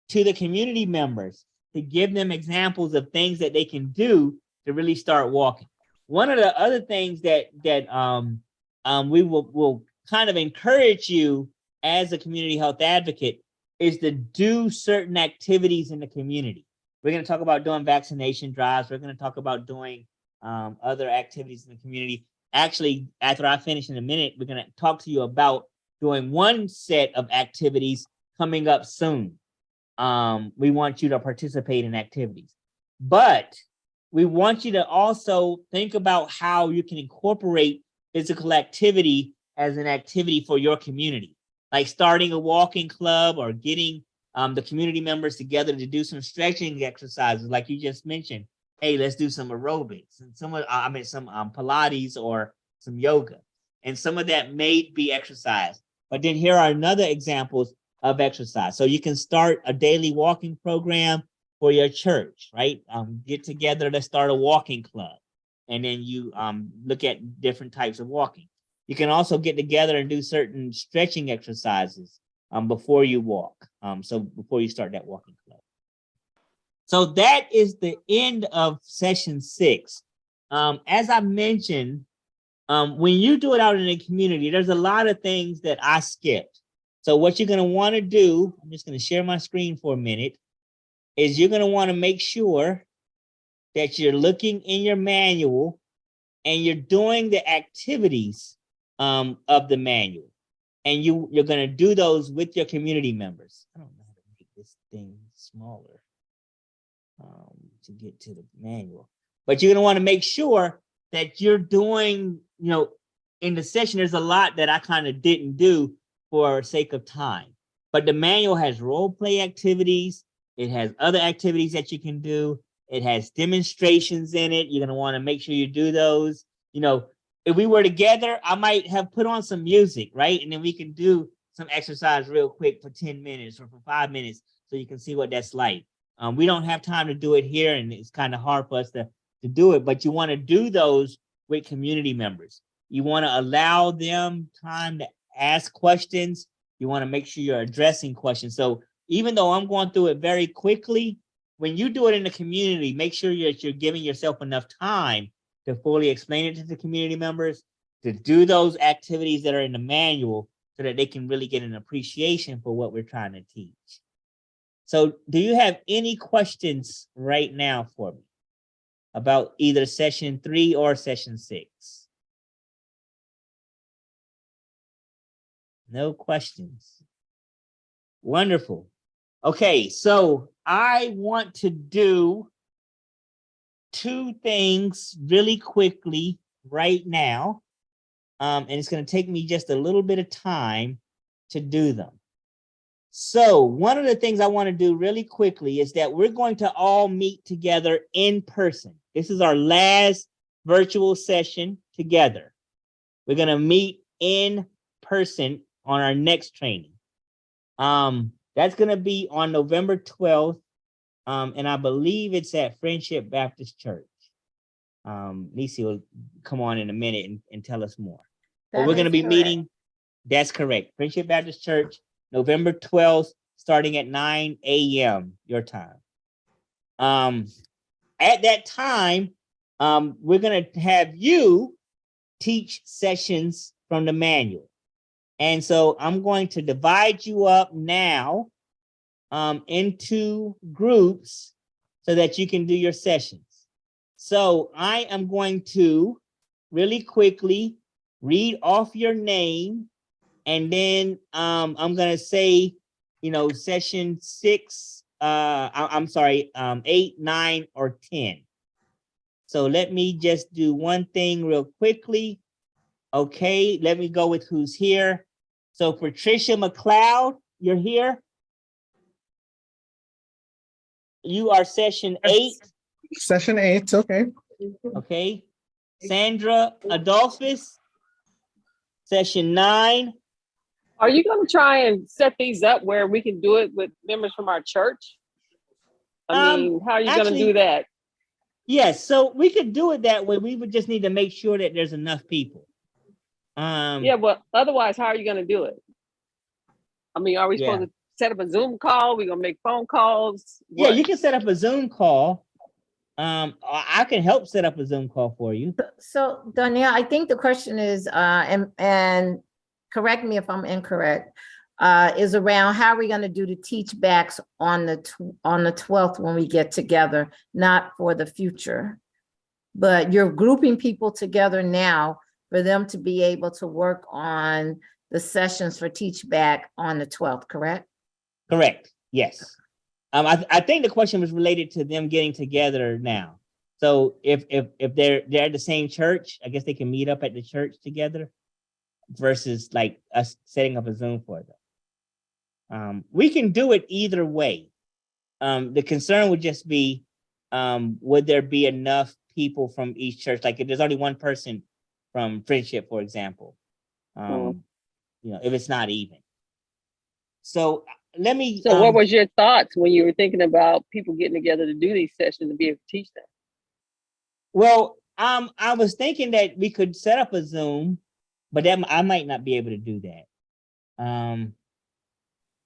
to the community members to give them examples of things that they can do to really start walking. One of the other things that we will kind of encourage you as a community health advocate is to do certain activities in the community. We're going to talk about doing vaccination drives. We're going to talk about doing other activities in the community. Actually, after I finish in a minute, we're going to talk to you about doing one set of activities coming up soon. We want you to participate in activities, but we want you to also think about how you can incorporate physical activity as an activity for your community, like starting a walking club or getting the community members together to do some stretching exercises, like you just mentioned. Hey, let's do some aerobics and some Pilates or some yoga, and some of that may be exercise. But then here are another examples of exercise. So you can start a daily walking program for your church, right? Get together to start a walking club, and then you look at different types of walking. You can also get together and do certain stretching exercises before you walk. So before you start that walking club. So that is the end of session 6. As I mentioned, when you do it out in the community, there's a lot of things that I skipped. So what you're going to want to do, I'm just going to share my screen for a minute, is you're going to want to make sure that you're looking in your manual and you're doing the activities of the manual. And you're going to do those with your community members. I don't know how to make this thing smaller to get to the manual. But you're going to want to make sure that you're doing, in the session, there's a lot that I kind of didn't do for sake of time. But the manual has role play activities. It has other activities that you can do. It has demonstrations in it. You're going to want to make sure you do those. If we were together, I might have put on some music, right? And then we can do some exercise real quick for 10 minutes or for 5 minutes so you can see what that's like. We don't have time to do it here, and it's kind of hard for us to do it, but you want to do those with community members. You want to allow them time to ask questions. You want to make sure you're addressing questions. So even though I'm going through it very quickly, when you do it in the community, make sure that you're giving yourself enough time to fully explain it to the community members, to do those activities that are in the manual so that they can really get an appreciation for what we're trying to teach. So do you have any questions right now for me about either session 3 or session 6? No questions. Wonderful. Okay, so I want to do 2 things really quickly right now. And it's going to take me just a little bit of time to do them. So one of the things I want to do really quickly is that we're going to all meet together in person. This is our last virtual session together. We're going to meet in person on our next training. That's going to be on November 12th. And I believe it's at Friendship Baptist Church. Nisi will come on in a minute and tell us more. But we're going to be meeting. That's correct. Friendship Baptist Church, November 12th, starting at 9 a.m. your time. At that time, we're going to have you teach sessions from the manual. And so I'm going to divide you up now into groups so that you can do your sessions. So I am going to really quickly read off your name, and then I'm going to say, session 6, I'm sorry, 8, 9, or 10. So let me just do one thing real quickly. Okay, let me go with who's here. So Patricia McLeod, you're here. You are session 8. Session 8, okay. Okay. Sandra Adolphus, session 9. Are you gonna try and set these up where we can do it with members from our church? I mean, how are you gonna do that? Yes, so we could do it that way. We would just need to make sure that there's enough people. Yeah, but otherwise, how are you gonna do it? I mean, are we supposed to set up a Zoom call? We gonna make phone calls? Yeah, What? you can set up a Zoom call. I can help set up a Zoom call for you. So Danielle, I think the question is, and correct me if I'm incorrect, is around how are we going to do the teach backs on the 12th when we get together, not for the future. But you're grouping people together now for them to be able to work on the sessions for teach back on the 12th, correct? Correct. Yes. I think the question was related to them getting together now. So if they're at the same church, I guess they can meet up at the church together versus like us setting up a Zoom for them. We can do it either way. The concern would just be, would there be enough people from each church? Like if there's only one person from Friendship, for example, if it's not even. So let me. So what was your thoughts when you were thinking about people getting together to do these sessions to be able to teach them? Well, I was thinking that we could set up a Zoom, but that I might not be able to do that.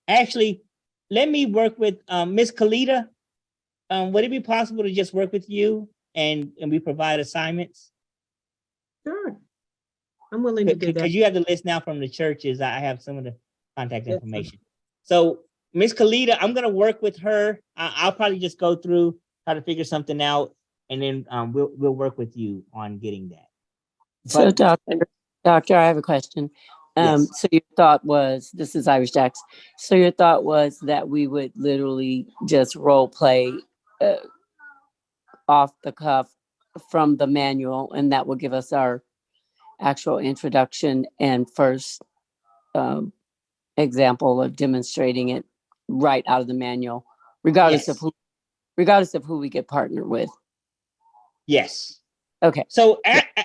Actually, let me work with Miss Kalita. Would it be possible to just work with you and we provide assignments? Sure. I'm willing to do that. Because you have the list now from the churches. I have some of the contact information. So Miss Kalita, I'm going to work with her. I'll probably just go through how to figure something out, and then we'll work with you on getting that. So, doctor, I have a question. Yes. So your thought was, this is Irish Jacks. So your thought was that we would literally just role play off the cuff from the manual, and that will give us our actual introduction and first example of demonstrating it right out of the manual, regardless of who we get partnered with. Yes. Okay. So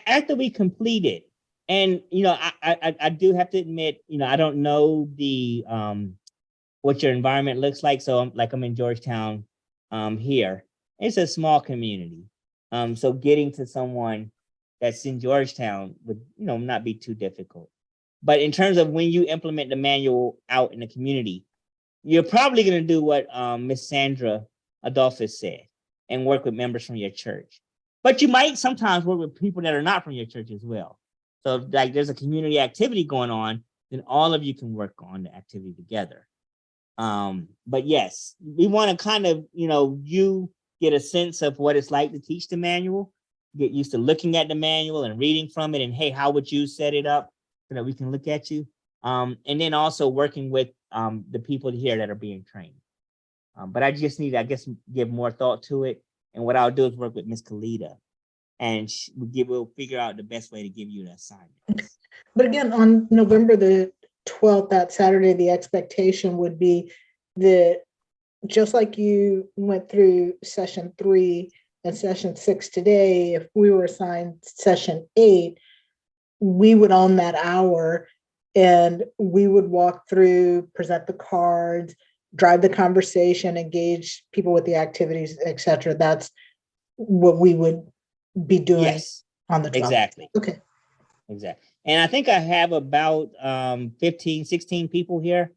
after we complete it, and I do have to admit, I don't know the what your environment looks like. So I'm in Georgetown here. It's a small community. So getting to someone that's in Georgetown would, not be too difficult. But in terms of when you implement the manual out in the community, you're probably going to do what Miss Sandra Adolphus said and work with members from your church. But you might sometimes work with people that are not from your church as well. So if, like, there's a community activity going on, then all of you can work on the activity together. But yes, we want to kind of, you get a sense of what it's like to teach the manual, get used to looking at the manual and reading from it, and hey, how would you set it up so that we can look at you? And then also working with the people here that are being trained. But I just need, I guess, give more thought to it. And what I'll do is work with Miss Kalita, and we'll figure out the best way to give you the assignment. But again, on November the 12th, that Saturday, the expectation would be that just like you went through session 3 and session 6 today, if we were assigned session 8, we would own that hour and we would walk through, present the cards, drive the conversation, engage people with the activities, etc. That's what we would be doing. Yes, on the 12th. Exactly. Okay. Exactly. And I think I have about 15, 16 people here.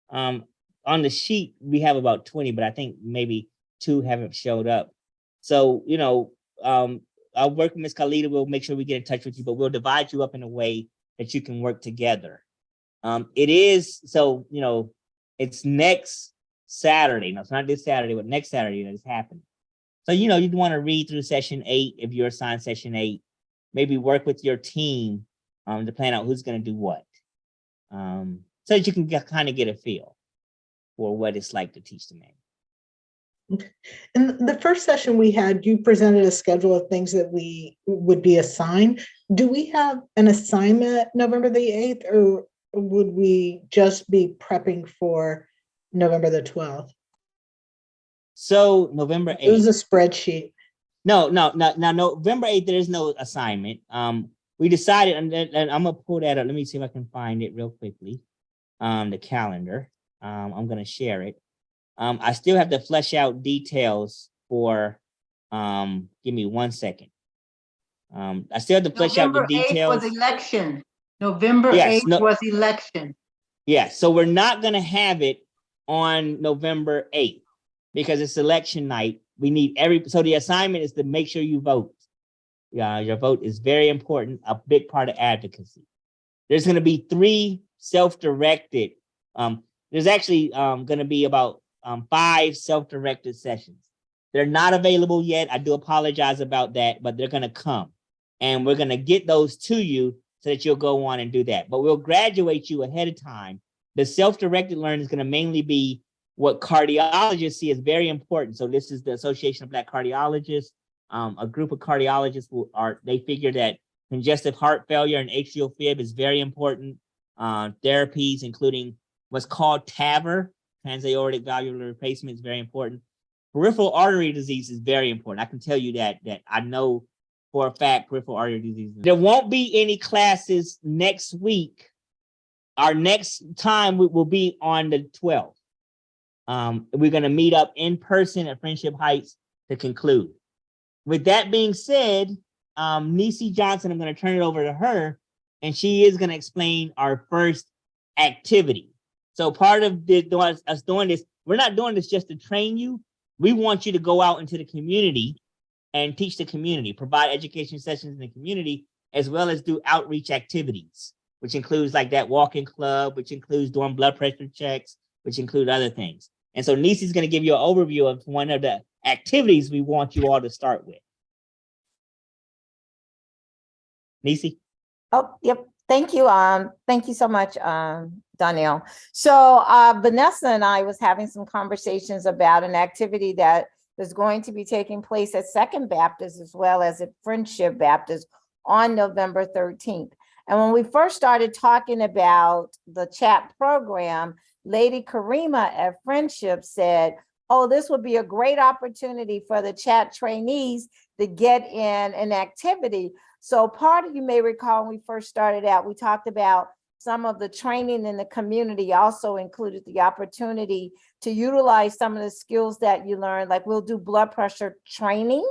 On the sheet, we have about 20, but I think maybe 2 haven't showed up. So, I'll work with Ms. Kalita. We'll make sure we get in touch with you, but we'll divide you up in a way that you can work together. It is, so, it's next Saturday. No, it's not this Saturday, but next Saturday that is happening. So, you'd want to read through session 8 if you're assigned session 8. Maybe work with your team to plan out who's going to do what. So that you can kind of get a feel for what it's like to teach the manual. Okay. In the first session we had, you presented a schedule of things that we would be assigned. Do we have an assignment November the 8th, or would we just be prepping for November the 12th? So November 8th. It was a spreadsheet. No, November 8th, there is no assignment. We decided, and I'm gonna pull that up. Let me see if I can find it real quickly. The calendar. I'm gonna share it. I still have to flesh out details for, give me 1 second. I still have to flesh out the details. November 8th was election. November Yes, 8th was election. Yeah, so we're not gonna have it on November 8th because it's election night. We need so the assignment is to make sure you vote. Yeah, your vote is very important, a big part of advocacy. There's gonna be 3 self-directed, there's actually gonna be about 5 self-directed sessions. They're not available yet. I do apologize about that, but they're gonna come. And we're gonna get those to you so that you'll go on and do that. But we'll graduate you ahead of time. The self-directed learning is gonna mainly be what cardiologists see as very important. So this is the Association of Black Cardiologists. A group of cardiologists they figure that congestive heart failure and atrial fib is very important. Therapies, including what's called TAVR, transaortic valvular replacement, is very important. Peripheral artery disease is very important. I can tell you that I know for a fact peripheral artery disease. There won't be any classes next week. Our next time will be on the 12th. We're going to meet up in person at Friendship Heights to conclude. With that being said, Nisi Johnson, I'm going to turn it over to her, and she is going to explain our first activity. So part of us doing this, we're not doing this just to train you. We want you to go out into the community and teach the community, provide education sessions in the community, as well as do outreach activities, which includes like that walking club, which includes doing blood pressure checks, which include other things. And so Nisi's going to give you an overview of one of the activities we want you all to start with. Nisi? Oh, yep. Thank you. Thank you so much, Donnell. So Vanessa and I was having some conversations about an activity that is going to be taking place at Second Baptist as well as at Friendship Baptist on November 13th. And when we first started talking about the chat program, Lady Karima at Friendship said, oh, this would be a great opportunity for the chat trainees to get in an activity. So part of, you may recall, when we first started out, we talked about some of the training in the community also included the opportunity to utilize some of the skills that you learned, like we'll do blood pressure training.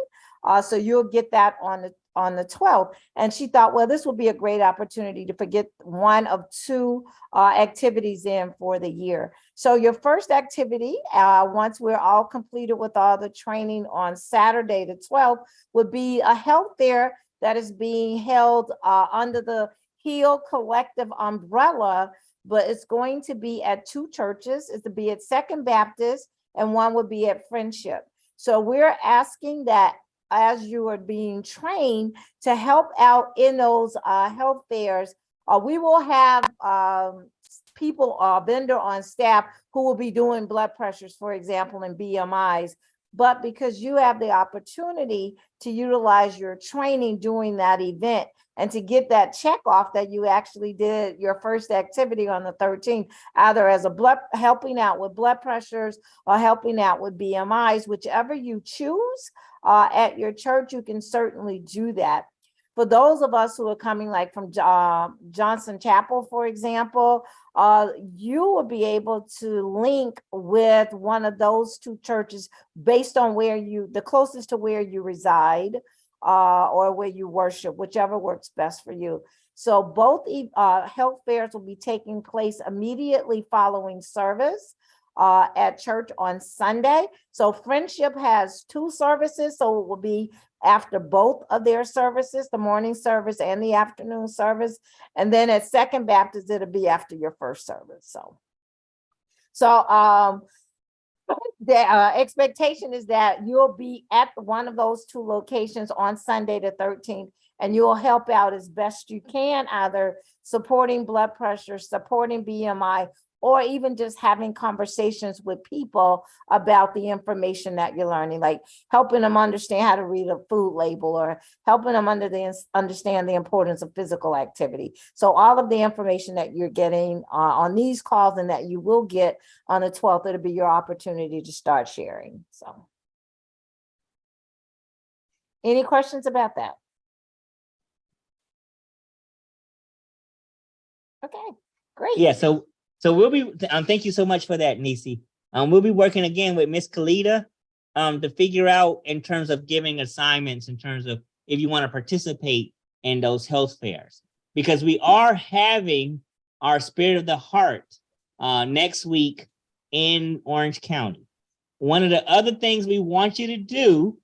So you'll get that on on the 12th. And she thought, well, this would be a great opportunity to forget one of two activities in for the year. So your first activity, once we're all completed with all the training on Saturday the 12th, would be a health fair that is being held under the Heal Collective umbrella, but it's going to be at two churches. It's to be at Second Baptist and one would be at Friendship. So we're asking that as you are being trained to help out in those health fairs, we will have people, vendor on staff who will be doing blood pressures, for example, and BMIs. But because you have the opportunity to utilize your training during that event and to get that check off that you actually did your first activity on the 13th, either as a helping out with blood pressures or helping out with BMIs, whichever you choose at your church, you can certainly do that. For those of us who are coming like from Johnson Chapel, for example, you will be able to link with one of those two churches based on the closest to where you reside or where you worship, whichever works best for you. So both health fairs will be taking place immediately following service at church on Sunday. So Friendship has two services, so it will be after both of their services, the morning service and the afternoon service. And then at Second Baptist, it'll be after your first service. So the expectation is that you'll be at one of those two locations on Sunday the 13th, and you'll help out as best you can, either supporting blood pressure, supporting BMI, or even just having conversations with people about the information that you're learning, like helping them understand how to read a food label or helping them understand the importance of physical activity. So all of the information that you're getting on these calls and that you will get on the 12th, it'll be your opportunity to start sharing. So any questions about that? Okay, great. Yeah, so we'll be, thank you so much for that, Nisi. We'll be working again with Miss Kalita to figure out in terms of giving assignments in terms of if you want to participate in those health fairs, because we are having our Spirit of the Heart next week in Orange County. One of the other things we want you to do,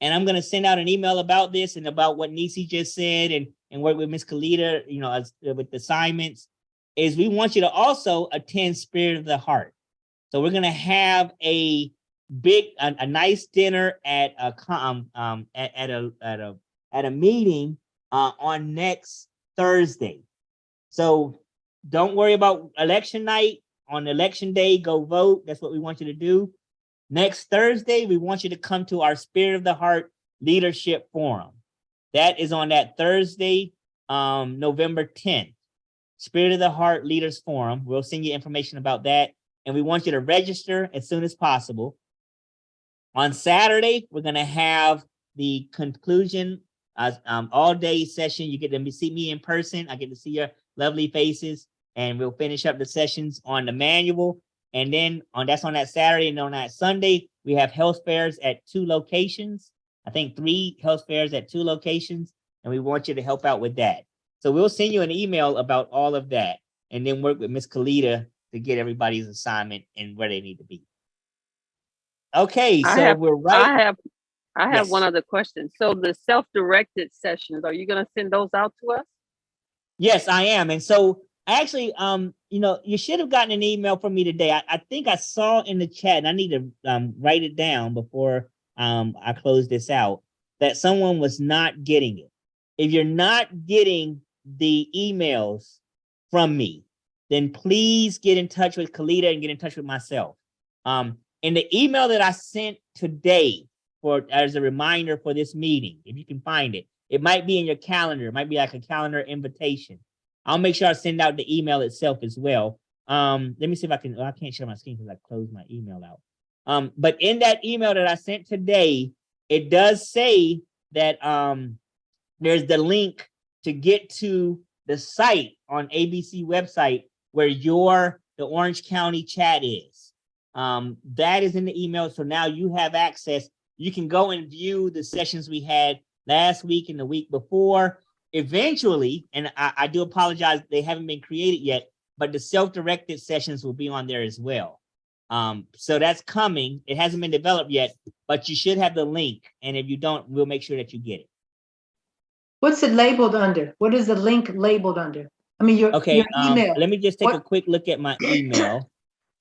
and I'm going to send out an email about this and about what Nisi just said and work with Miss Kalita, with the assignments, is we want you to also attend Spirit of the Heart. So we're going to have a nice dinner at a meeting on next Thursday. So don't worry about election night. On election day, go vote. That's what we want you to do. Next Thursday, we want you to come to our Spirit of the Heart Leadership Forum. That is on that Thursday, November 10th. Spirit of the Heart Leaders Forum. We'll send you information about that. And we want you to register as soon as possible. On Saturday, we're going to have the conclusion all-day session. You get to see me in person. I get to see your lovely faces. And we'll finish up the sessions on the manual. And then that's on that Saturday. And on that Sunday, we have health fairs at 2 locations. I think 3 health fairs at 2 locations. And we want you to help out with that. So we'll send you an email about all of that and then work with Miss Kalita to get everybody's assignment and where they need to be. Okay, so we're right. I have one other question. So the self-directed sessions, are you going to send those out to us? Yes, I am. And so actually, you should have gotten an email from me today. I think I saw in the chat, and I need to write it down before I close this out, that someone was not getting it. If you're not getting the emails from me, then please get in touch with Kalita and get in touch with myself. In the email that I sent today as a reminder for this meeting, if you can find it, it might be in your calendar. It might be like a calendar invitation. I'll make sure I send out the email itself as well. Let me see if I can, I can't share my screen because I closed my email out. But in that email that I sent today, it does say that there's the link to get to the site on ABC website where the Orange County chat is. That is in the email. So now you have access. You can go and view the sessions we had last week and the week before. Eventually, and I do apologize, they haven't been created yet, but the self-directed sessions will be on there as well. So that's coming. It hasn't been developed yet, but you should have the link. And if you don't, we'll make sure that you get it. What's it labeled under? What is the link labeled under? I mean, your email. Let me just take a What- quick look at my email.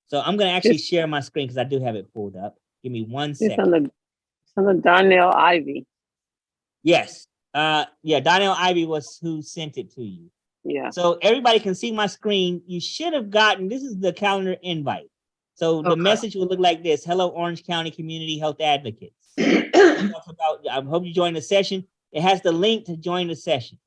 So I'm going to actually share my screen because I do have it pulled up. Give me 1 It's second. on the Darnell Ivy. Yes. Yeah, Donnell Ivy was who sent it to you. Yeah. So everybody can see my screen. You should have gotten, this is the calendar invite. So the Okay. message will look like this. Hello, Orange County Community Health Advocates. It talks about, I hope you join the session. It has the link to join the session.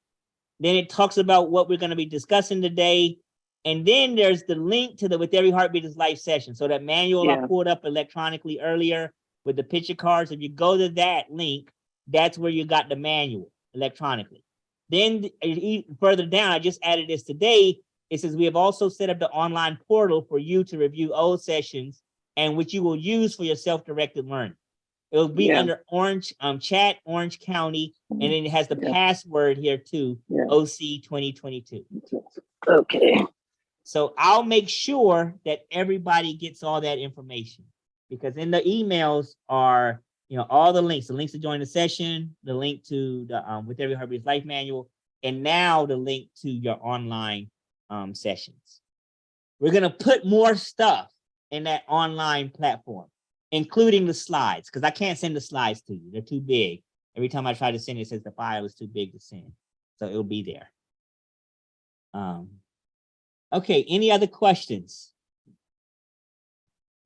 Then it talks about what we're going to be discussing today. And then there's the link to the With Every Heartbeat is Life session. So that manual I Yeah. pulled up electronically earlier with the picture cards. If you go to that link, that's where you got the manual electronically. Then further down, I just added this today. It says we have also set up the online portal for you to review old sessions and which you will use for your self-directed learning. It will be Yeah. under Orange Chat Orange County, and then it has the Yeah. password here too, Yeah. OC 2022. Okay. So I'll make sure that everybody gets all that information because in the emails are, all the links to join the session, the link to the With Every Heartbeat is Life manual, and now the link to your online sessions. We're going to put more stuff in that online platform, including the slides, because I can't send the slides to you. They're too big. Every time I try to send it, it says the file is too big to send. So it'll be there. Okay, any other questions?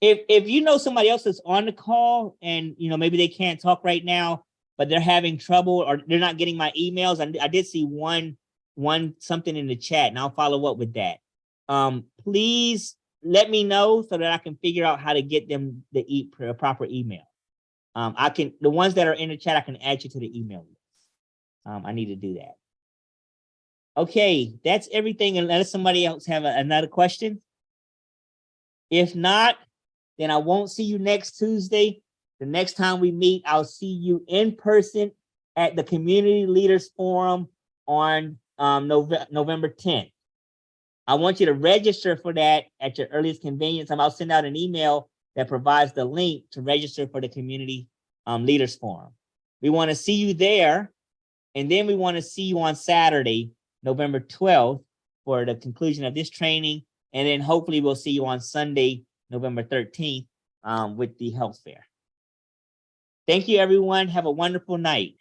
If you know somebody else that's on the call and maybe they can't talk right now, but they're having trouble or they're not getting my emails, I did see one something in the chat, and I'll follow up with that. Please let me know so that I can figure out how to get them the proper email. The ones that are in the chat, I can add you to the email list. I need to do that. Okay, that's everything unless somebody else have another question. If not, then I won't see you next Tuesday. The next time we meet, I'll see you in person at the Community Leaders Forum on November 10th. I want you to register for that at your earliest convenience. I'll send out an email that provides the link to register for the Community Leaders Forum. We want to see you there, and then we want to see you on Saturday, November 12th, for the conclusion of this training, and then hopefully we'll see you on Sunday, November 13th, with the health fair. Thank you, everyone. Have a wonderful night.